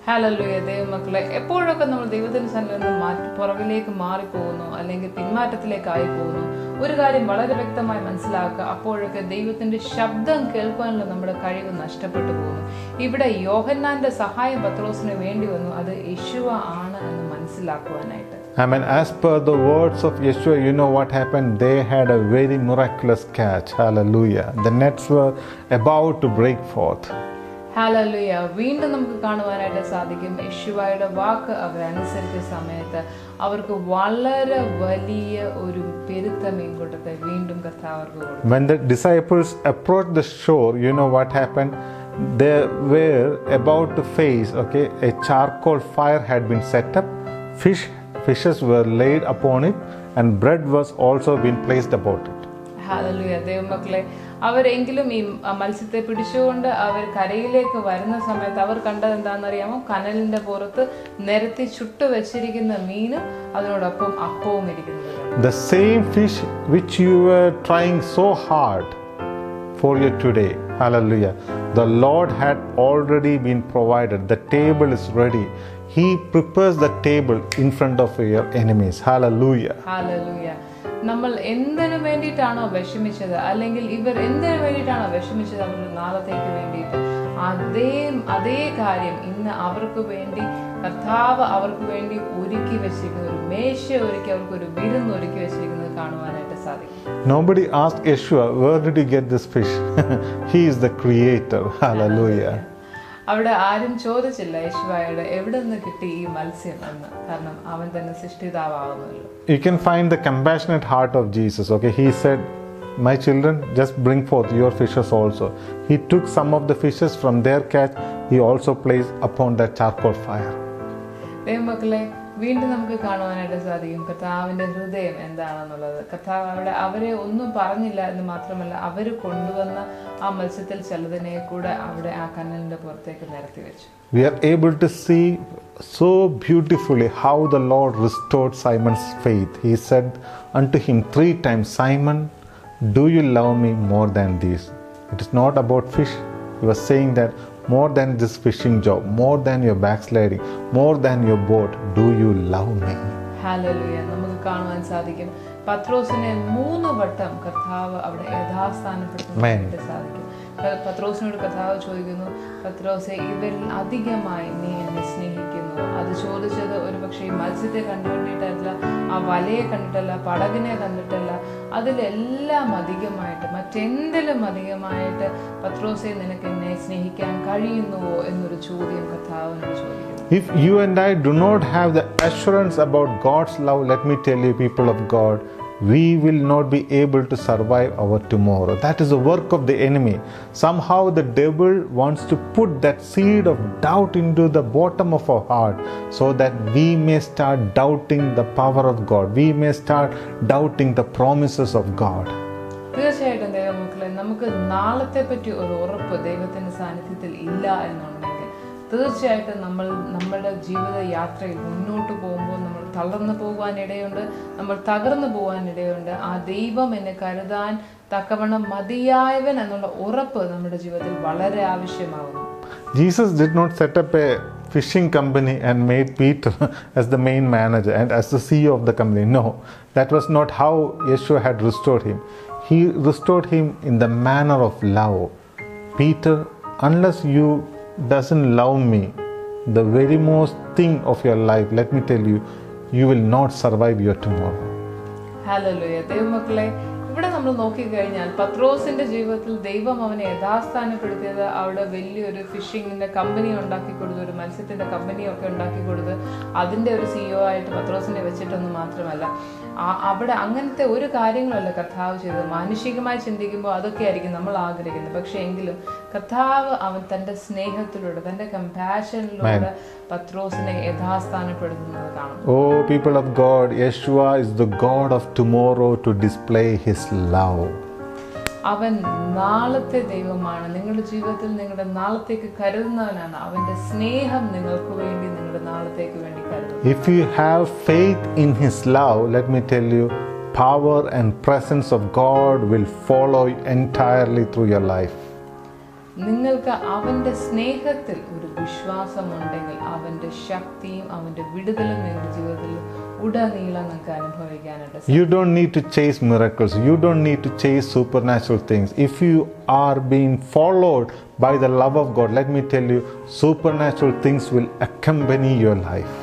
Hallelujah. ദൈവമക്കളെ, എപ്പോഴൊക്കെ നമ്മൾ ദൈവത്തിന്റെ സന്നിധിയിൽ നിന്ന് പുറകിലേക്ക് മാറിപ്പോകുന്നു, അല്ലെങ്കിൽ പിന്മാറ്റത്തിലേക്കായി പോകുന്നു, ഒരു കാര്യം വളരെ വ്യക്തമായി മനസ്സിലാക്കുക, അപ്പോഴൊക്കെ ദൈവത്തിന്റെ ശബ്ദം കേൾക്കാനുള്ള നമ്മുടെ കഴിവ് നഷ്ടപ്പെട്ടു പോകുന്നു. ഇവിടെ യോഹന്നാന്റെ സഹായം പത്രോസിന് വേണ്ടി വന്നു, അത് യേശുവ ആണ് എന്ന് മനസ്സിലാക്കുവാനായിട്ട്. Amen. As per the words of Yeshua, you know what happened? They had a very miraculous catch. Hallelujah. The nets were about to break forth. Hallelujah. വീണ്ടും നമുക്ക് കാണുവാനായിട്ട് സാധിക്കും, യേശുവയുടെ വാക്ക് അവരനുസരിച്ച സമയത്ത് അവർക്ക് വളരെ വലിയ ഒരു പെരുത്ത മീൻകൂട്ടത്തെ വീണ്ടും കർത്താവ് അവർക്ക് കൊടുത്തു. When the disciples approached the shore, you know what happened? They were about to face, a charcoal fire had been set up, fishes were laid upon it, and bread was also been placed about it. Hallelujah. ദൈവമക്കളെ, അവരെങ്കിലും ഈ മത്സ്യത്തെ പിടിച്ചുകൊണ്ട് അവർ കരയിലേക്ക് വരുന്ന സമയത്ത് അവർ കണ്ടത് എന്താണെന്നറിയാമോ? കനലിന്റെ പുറത്ത് നിരത്തി ചുട്ടു വെച്ചിരിക്കുന്ന മീനും അതിനോടൊപ്പം അപ്പവും ഇരിക്കുന്നത്. The same fish which you were trying so hard for you today, hallelujah, the Lord had already been provided. The table is ready. He prepares the table in front of your enemies. Hallelujah. Hallelujah. നമ്മൾ എന്തിനു വേണ്ടിയിട്ടാണോ വിഷമിച്ചത്, അല്ലെങ്കിൽ ഇവർ എന്തിനു വേണ്ടിയിട്ടാണോ വിഷമിച്ചത് അവരുടെ നാളത്തേക്ക് വേണ്ടിയിട്ട്, അതേ കാര്യം ഇന്ന് അവർക്ക് വേണ്ടി കർത്താവ് അവർക്ക് വേണ്ടി ഒരുക്കി വെച്ചിരിക്കുന്ന ഒരു മേശ ഒരുക്കി, അവർക്ക് ഒരു വിരുന്ന് ഒരുക്കി വെച്ചിരിക്കുന്നത് കാണുവാനായിട്ട് സാധിക്കും. Nobody asked Yeshua, where did you get this fish? He is the creator. Hallelujah. അവിടെ ആരും ചോദിച്ചില്ല യേശുവയോട് എവിടെ നിന്ന് കിട്ടി ഈ മത്സ്യം എന്ന്, കാരണം അവൻ തന്നെ സൃഷ്ടിതാവാകുമല്ലോ. You can find the compassionate heart of Jesus. He said, my children, just bring forth your fishes also. He took some of the fishes from their catch. He also placed upon that charcoal fire. ദൈവമക്കളെ, വീണ്ടും നമുക്ക് കാണുവാനായിട്ട് സാധിക്കും കർത്താവിന്റെ ഹൃദയം എന്താണെന്നുള്ളത്. കർത്താവ് അവരെ ഒന്നും പറഞ്ഞില്ല എന്ന് മാത്രമല്ല, അവർ കൊണ്ടുവന്ന ആ മത്സ്യത്തിൽ ചിലതിനെ കൂടെ അവിടെ ആ കനലിന്റെ പുറത്തേക്ക് നിരത്തി വെച്ചു. We are able to see so beautifully how the Lord restored Simon's faith. He said unto him 3 times, Simon, do you love me more than these? It is not about fish. He was saying that more than this fishing job, more than your backsliding, more than your boat, do you love me? Hallelujah. നമുക്ക് കാണുവാൻ സാധിക്കും പത്രോസിനെ 3 വട്ടം കർത്താവ് അവിടെ യഥാസ്ഥാനപ്പെടുത്തുന്നതായിട്ട് സാധിക്കും. പത്രോസിനോട് കർത്താവ് ചോദിക്കുന്നു, പത്രോസെ, ഇവരിൽ അധികമായി നീ എന്നെ സ്നേഹിക്കുന്നു? അത് ചോദിച്ചത് ഒരു പക്ഷേ ഈ മത്സ്യത്തെ കണ്ടുകൊണ്ടിട്ടല്ല, ആ വലയെ കണ്ടിട്ടല്ല, പടകിനെ കണ്ടിട്ടല്ല, അതിലെല്ലാം അധികമായിട്ട്, മറ്റെന്തിലും അധികമായിട്ട് പത്രോസെ നിനക്ക് എന്നെ സ്നേഹിക്കാൻ കഴിയുന്നുവോ എന്നൊരു ചോദ്യം കർത്താവിനോട് ചോദിക്കുന്നു. If you and I do not have the assurance about God's love, let me tell you, people of God, we will not be able to survive our tomorrow. That is the work of the enemy. Somehow the devil wants to put that seed of doubt into the bottom of our heart so that we may start doubting the power of God. We may start doubting the promises of God. തീർച്ചയായിട്ടും ദൈവമക്കളെ, നമുക്ക് നാളത്തെ പറ്റി ഒരു ഉറപ്പ് ദൈവത്തിന്റെ സാന്നിധ്യത്തിൽ ഇല്ല എന്നുണ്ടെങ്കിൽ തീർച്ചയായിട്ടും നമ്മുടെ ജീവിത യാത്രയിൽ മുന്നോട്ട് പോകുമ്പോൾ നമ്മൾ തളർന്നു പോകാനിടയുണ്ട്, നമ്മൾ തകർന്നു പോകാനിടയുണ്ട്. ആ ദൈവം എന്നെ കരുതാൻ തക്കവണ്ണം മതിയായവൻ എന്നുള്ള ഉറപ്പ് നമ്മുടെ ജീവിതത്തിൽ വളരെ ആവശ്യമാകുന്നു. Jesus did not set up a fishing company and made Peter as the main manager and as the CEO of the company. No, that was not how Yeshua had restored him. He restored him in the manner of love. Peter, unless you doesn't love me, the very most thing of your life, let me tell you, you will not survive your tomorrow. Hallelujah. ദൈവമക്കളെ, ഇവിടെ നമ്മൾ നോക്കിക്കഴിഞ്ഞാൽ പത്രോസിന്റെ ജീവിതത്തിൽ ദൈവം അവനെ യഥാസ്ഥാനപ്പെടുത്തിയത് അവിടെ വലിയൊരു ഫിഷിങ്ങിന്റെ കമ്പനി ഉണ്ടാക്കി കൊടുത്ത്, ഒരു മത്സ്യത്തിന്റെ കമ്പനിയൊക്കെ ഉണ്ടാക്കി കൊടുത്ത് അതിന്റെ ഒരു CEO ആയിട്ട് പത്രോസിനെ വെച്ചിട്ടൊന്നും മാത്രമല്ല, അവിടെ അങ്ങനത്തെ ഒരു കാര്യങ്ങളല്ല കർത്താവ് ചെയ്തത്. മാനുഷികമായി ചിന്തിക്കുമ്പോൾ അതൊക്കെ ആയിരിക്കും നമ്മൾ ആഗ്രഹിക്കുന്നത്. പക്ഷെ എങ്കിലും കർത്താവ് അവൻ തന്റെ സ്നേഹത്തിലൂടെ, തന്റെ കമ്പാഷനിലൂടെ പത്രോസിനെ യഥാസ്ഥാനപ്പെടുത്തുന്നത് കാണും. Oh, people of God, Yeshua is the God of tomorrow to display His love. അവൻ നാളത്തെ ദൈവമാണ്. നിങ്ങളുടെ ജീവിതത്തിൽ നിങ്ങളുടെ നാളത്തേക്ക് കരുതുന്നവനാണ്. അവന്റെ സ്നേഹം നിങ്ങൾക്ക് വേണ്ടി, നിങ്ങളുടെ നാളത്തേക്ക് വേണ്ടി കരുതുന്നു. If you have faith in His love, let me tell you, power and presence of God will follow you entirely through your life. നിങ്ങൾക്ക് അവന്റെ സ്നേഹത്തിൽ ഒരു വിശ്വാസമുണ്ടെങ്കിൽ അവന്റെ ശക്തിയും അവന്റെ വിടുതലും നിങ്ങളുടെ ജീവിതത്തിൽ ഉടനീളം നിങ്ങൾക്ക് അനുഭവിക്കാനുണ്ട്. You don't need to chase miracles. You don't need to chase supernatural things. If you are being followed by the love of God, let me tell you, supernatural things will accompany your life.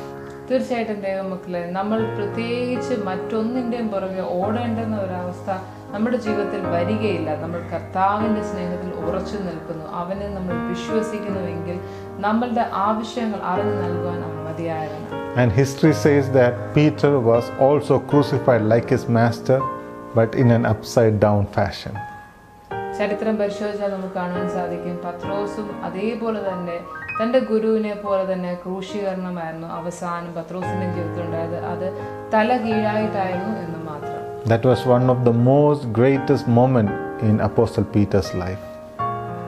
തീർച്ചയായിട്ടും ദൈവമക്കളെ, നമ്മൾ പ്രത്യേകിച്ച് മറ്റൊന്നിൻ്റെയും പുറകെ ഓടേണ്ടുന്ന ഒരവസ്ഥ നമ്മുടെ ജീവിതത്തിൽ വരികയില്ല. നമ്മൾ കർത്താവിൻ്റെ സ്നേഹത്തിൽ ഉറച്ചു നിൽക്കുന്നു, അവനെ നമ്മൾ വിശ്വസിക്കുന്നുവെങ്കിൽ നമ്മളുടെ ആവശ്യങ്ങൾ അറിഞ്ഞു നൽകുവാൻ അവൻ മതിയായവനാണ്. And history says that Peter was also crucified like his master, but in an upside down fashion. ചരിത്രം പരിശോധിച്ചാൽ നമുക്ക് കാണാൻ സാധിക്കും, പത്രോസും അതേപോലെ തന്നെ തൻ്റെ ഗുരുവിനെ പോലെ തന്നെ ക്രൂശീകരണമായിരുന്നു അവസാനം പത്രോസിൻ്റെ ജീവിതത്തിൽ ഉണ്ടായത്. അത് തല കീഴായിട്ടായിരുന്നു എന്ന് മാത്രം. That was one of the most greatest moment in Apostle Peter's life.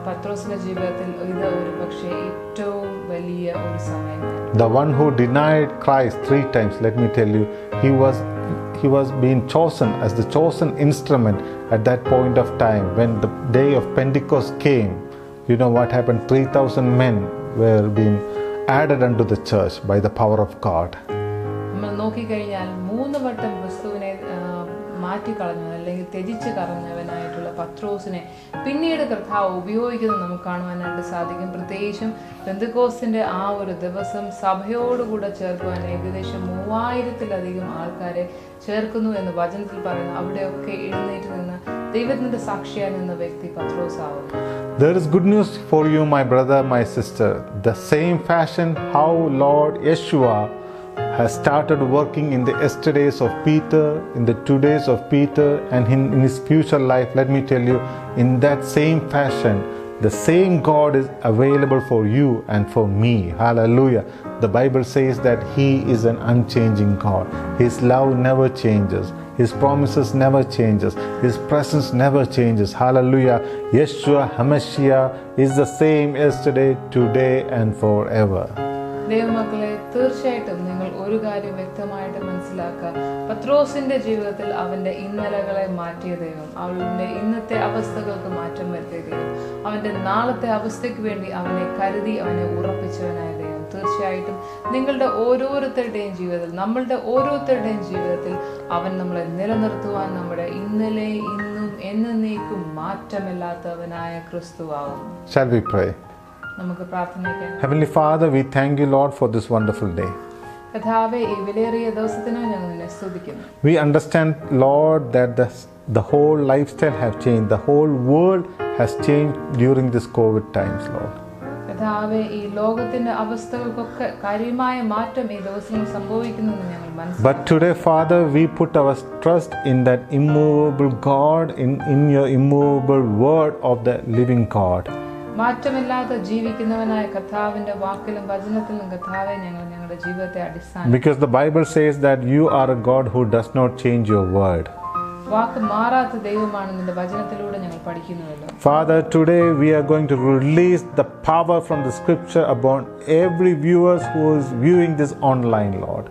പത്രോസിന്റെ ജീവിതത്തിൽ ഇത് ഒരു പക്ഷേ ഏറ്റവും വലിയ ഒരു സമയമായിരുന്നു. The one who denied Christ 3 times, let me tell you, he was being chosen as the chosen instrument at that point of time. When the day of Pentecost came, you know what happened? 3,000 men were being added unto the church by the power of God. നമ്മൾ നോക്കിക്കഴിഞ്ഞാൽ 3 വട്ടം ക്രിസ്തുവിനെ മാറ്റിക്കളഞ്ഞ അല്ലെങ്കിൽ ത്യജിച്ച് കളഞ്ഞവനായിട്ടുള്ള പത്രോസിനെ പിന്നീട് കർത്താവ് ഉപയോഗിക്കുന്നത് നമുക്ക് കാണുവാനായിട്ട് സാധിക്കും. പ്രത്യേകിച്ചും പെന്തക്കോസ്തിന്റെ ആ ഒരു ദിവസം സഭയോടുകൂടെ ചേർക്കുവാൻ ഏകദേശം 3000-ലധികം ആൾക്കാരെ ചേർക്കുന്നു എന്ന് വചനത്തിൽ പറയുന്നു. അവിടെയൊക്കെ എഴുന്നേറ്റ് നിന്ന് ദൈവത്തിന്റെ സാക്ഷിയായി നിന്ന വ്യക്തി പത്രോസാവുന്നു. There is good news for you, my brother, my sister. The same fashion how Lord Yeshua has started working in the yesterdays of Peter, in the 2 days of Peter, and in his future life, let me tell you, in that same fashion, the same God is available for you and for me. Hallelujah. The Bible says that He is an unchanging God. His love never changes. His promises never changes. His presence never changes. Hallelujah. Yeshua HaMashiach is the same yesterday, today, and forever. ദൈവമക്കളെ, തീർച്ചയായിട്ടും നിങ്ങൾ ഒരു കാര്യം വ്യക്തമായിട്ട് മനസ്സിലാക്കുക. പത്രോസിന്റെ ജീവിതത്തിൽ അവന്റെ ഇന്നലകളെ മാറ്റിയ ദൈവം, അവന്റെ ഇന്നത്തെ അവസ്ഥകൾക്ക് മാറ്റം വരുത്തിയ ദൈവം, അവന്റെ നാളത്തെ അവസ്ഥയ്ക്ക് വേണ്ടി അവനെ കരുതി അവനെ ഉറപ്പിച്ചവനായ ദൈവം തീർച്ചയായിട്ടും നിങ്ങളുടെ ഓരോരുത്തരുടെയും ജീവിതത്തിൽ, നമ്മളുടെ ഓരോരുത്തരുടെയും ജീവിതത്തിൽ അവൻ നമ്മളെ നിലനിർത്തുവാൻ നമ്മുടെ ഇന്നലെ ഇന്നും എന്നേക്കും മാറ്റമില്ലാത്തവനായ ക്രിസ്തുവാകും. Shall we pray? നമുക്ക് പ്രാർത്ഥിക്കാം. Heavenly Father, we thank you, Lord, for this wonderful day. കർത്താവേ, ഈ വിലയേറിയ ദിവസത്തിനായി ഞങ്ങൾ നിന്നെ സ്തുതിക്കുന്നു. We understand, Lord, that the whole lifestyle have changed. The whole world has changed during this COVID times, Lord. കർത്താവേ, ഈ ലോകത്തിന്റെ അവസ്ഥകൾക്കൊക്കെ കാര്യമായ മാറ്റം ഈ ദിവസങ്ങളിൽ സംഭവിക്കുന്നെന്ന് ഞങ്ങൾ മനസ്സിലാക്കുന്നു. But today, Father, we put our trust in that immovable God, in your immovable word of the living God. മാറ്റമില്ലാതെ ജീവിക്കുന്നവനായ കർത്താവിന്റെ വാക്കിലും വചനത്തിലും കർത്താവേ ഞങ്ങൾ ഞങ്ങളുടെ ജീവിതത്തെ അടിസ്ഥാനം. Because the Bible says that you are a God who does not change your word. വാക്ക് മാറാത്ത ദൈവമാണ് നിന്റെ വചനത്തിലൂടെ ഞങ്ങൾ പഠിക്കുന്നുവല്ലോ. Father, today we are going to release the power from the scripture upon every viewer who is viewing this online, Lord.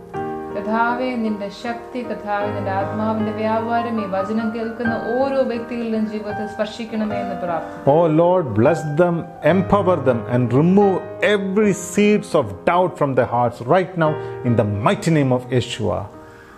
കർത്താവേ, നിന്റെ ശക്തി, കർത്താവേ, നിന്റെ ആത്മാവിന്റെ വ്യാപാരം ഈ വചനം കേൾക്കുന്ന ഓരോ വ്യക്തികളുടെയും ജീവിതത്തെ സ്പർശിക്കണമേ എന്ന് പ്രാർത്ഥിക്കുന്നു. Oh Lord, bless them, empower them, and remove every seeds of doubt from their hearts right now in the mighty name of Yeshua.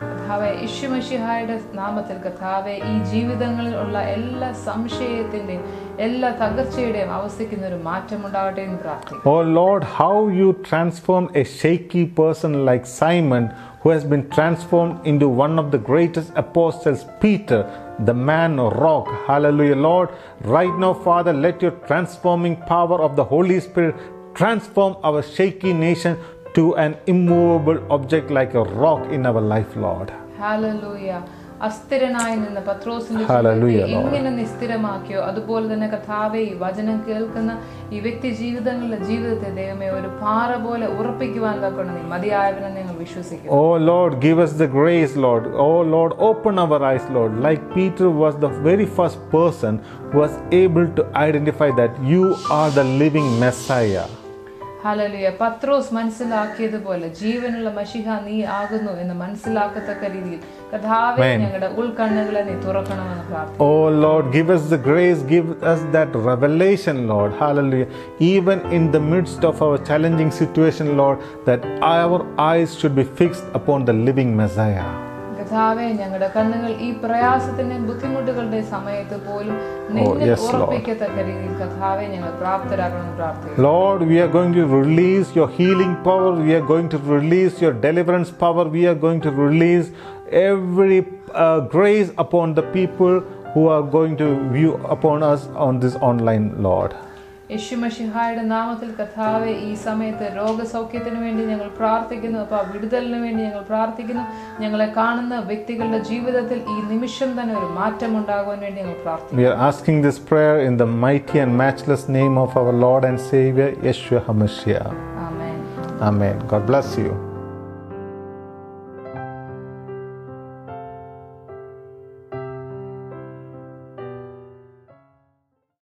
കർത്താവേ, യേശുമശിഹായുടെ നാമത്തിൽ കർത്താവേ, ഈ ജീവിതങ്ങളിൽ ഉള്ള എല്ലാ സംശയത്തിന്റെയും എല്ലാ തകർച്ചയുടെയും അവസ്ഥയ്ക്ക് ഒരു മാറ്റമുണ്ടാകട്ടെ എന്ന് പ്രാർത്ഥിക്കുന്നു. Oh Lord, how you transform a shaky person like Simon, who has been transformed into one of the greatest apostles, Peter, the man rock. Hallelujah, Lord. Right now, Father, let your transforming power of the Holy Spirit transform our shaky nation to an immovable object like a rock in our life, Lord. Hallelujah. അസ്ഥിരനായി നിന്ന പത്രോസിന്റെ Hallelujah, ജീവിതത്തെ Lord. എങ്ങനെ നിസ്സ്ഥിരമാക്കിയോ അതുപോലെ തന്നെ കർത്താവേ ഈ വചനം കേൾക്കുന്ന ഈ വ്യക്തി ജീവിതത്തെ ദൈവമേ ഒരു പാറ പോലെ ഉറപ്പിക്കുവാൻ തക്കണം നീ മതിയായവനെന്ന് ഞങ്ങൾ വിശ്വസിക്കുന്നു. Oh Lord, give us the grace, Lord. Oh Lord, open our eyes, Lord. Like Peter was the very first person who was able to identify that you are the living Messiah. Hallelujah. പത്രോസ് മനസ്സിലാക്കിയതുപോലെ ജീവനുള്ള മശിഹ നീ ആകുന്നു എന്ന് മനസ്സിലാക്കത്തക്ക രീതിയിൽ കർത്താവേ ഞങ്ങളുടെ ഉൾക്കണ്ണുകളെ നീ തുറക്കണമെന്ന് പ്രാർത്ഥിക്കുന്നു. Oh Lord, give us the grace, give us that revelation, Lord. Hallelujah. Even in the midst of our challenging situation, Lord, that our eyes should be fixed upon the living Messiah. കർത്താവേ ഞങ്ങളുടെ കണ്ണുകൾ ഈ പ്രയാസത്തിന്റെയും ബുദ്ധിമുട്ടുകളുടെ സമയത്ത് പോലും നിന്നിൽ ഉറപ്പിക്കത്തക്ക രീതിയിൽ കർത്താവേ ഞങ്ങൾ പ്രാപ്തരാകണമെന്ന് പ്രാർത്ഥിക്കുന്നു. Lord, we are going to release your healing power. We are going to release your deliverance power. We are going to release every grace upon the people who are going to view upon us on this online, Lord. യേശുമശിഹായുടെ നാമത്തിൽ കർത്താവേ ഈ സമയത്ത് രോഗസൗഖ്യത്തിന് വേണ്ടി ഞങ്ങൾ പ്രാർത്ഥിക്കുന്നു. അപ്പോൾ വിടുതലിന് വേണ്ടി ഞങ്ങൾ പ്രാർത്ഥിക്കുന്നു. ഞങ്ങളെ കാണുന്ന വ്യക്തികളുടെ ജീവിതത്തിൽ ഈ നിമിഷം തന്നെ ഒരു മാറ്റം ഉണ്ടാകുവാൻ വേണ്ടി ഞങ്ങൾ പ്രാർത്ഥിക്കുന്നു. We are asking this prayer in the mighty and matchless name of our Lord and Savior Yeshua HaMashiach. Amen. Amen. God bless you.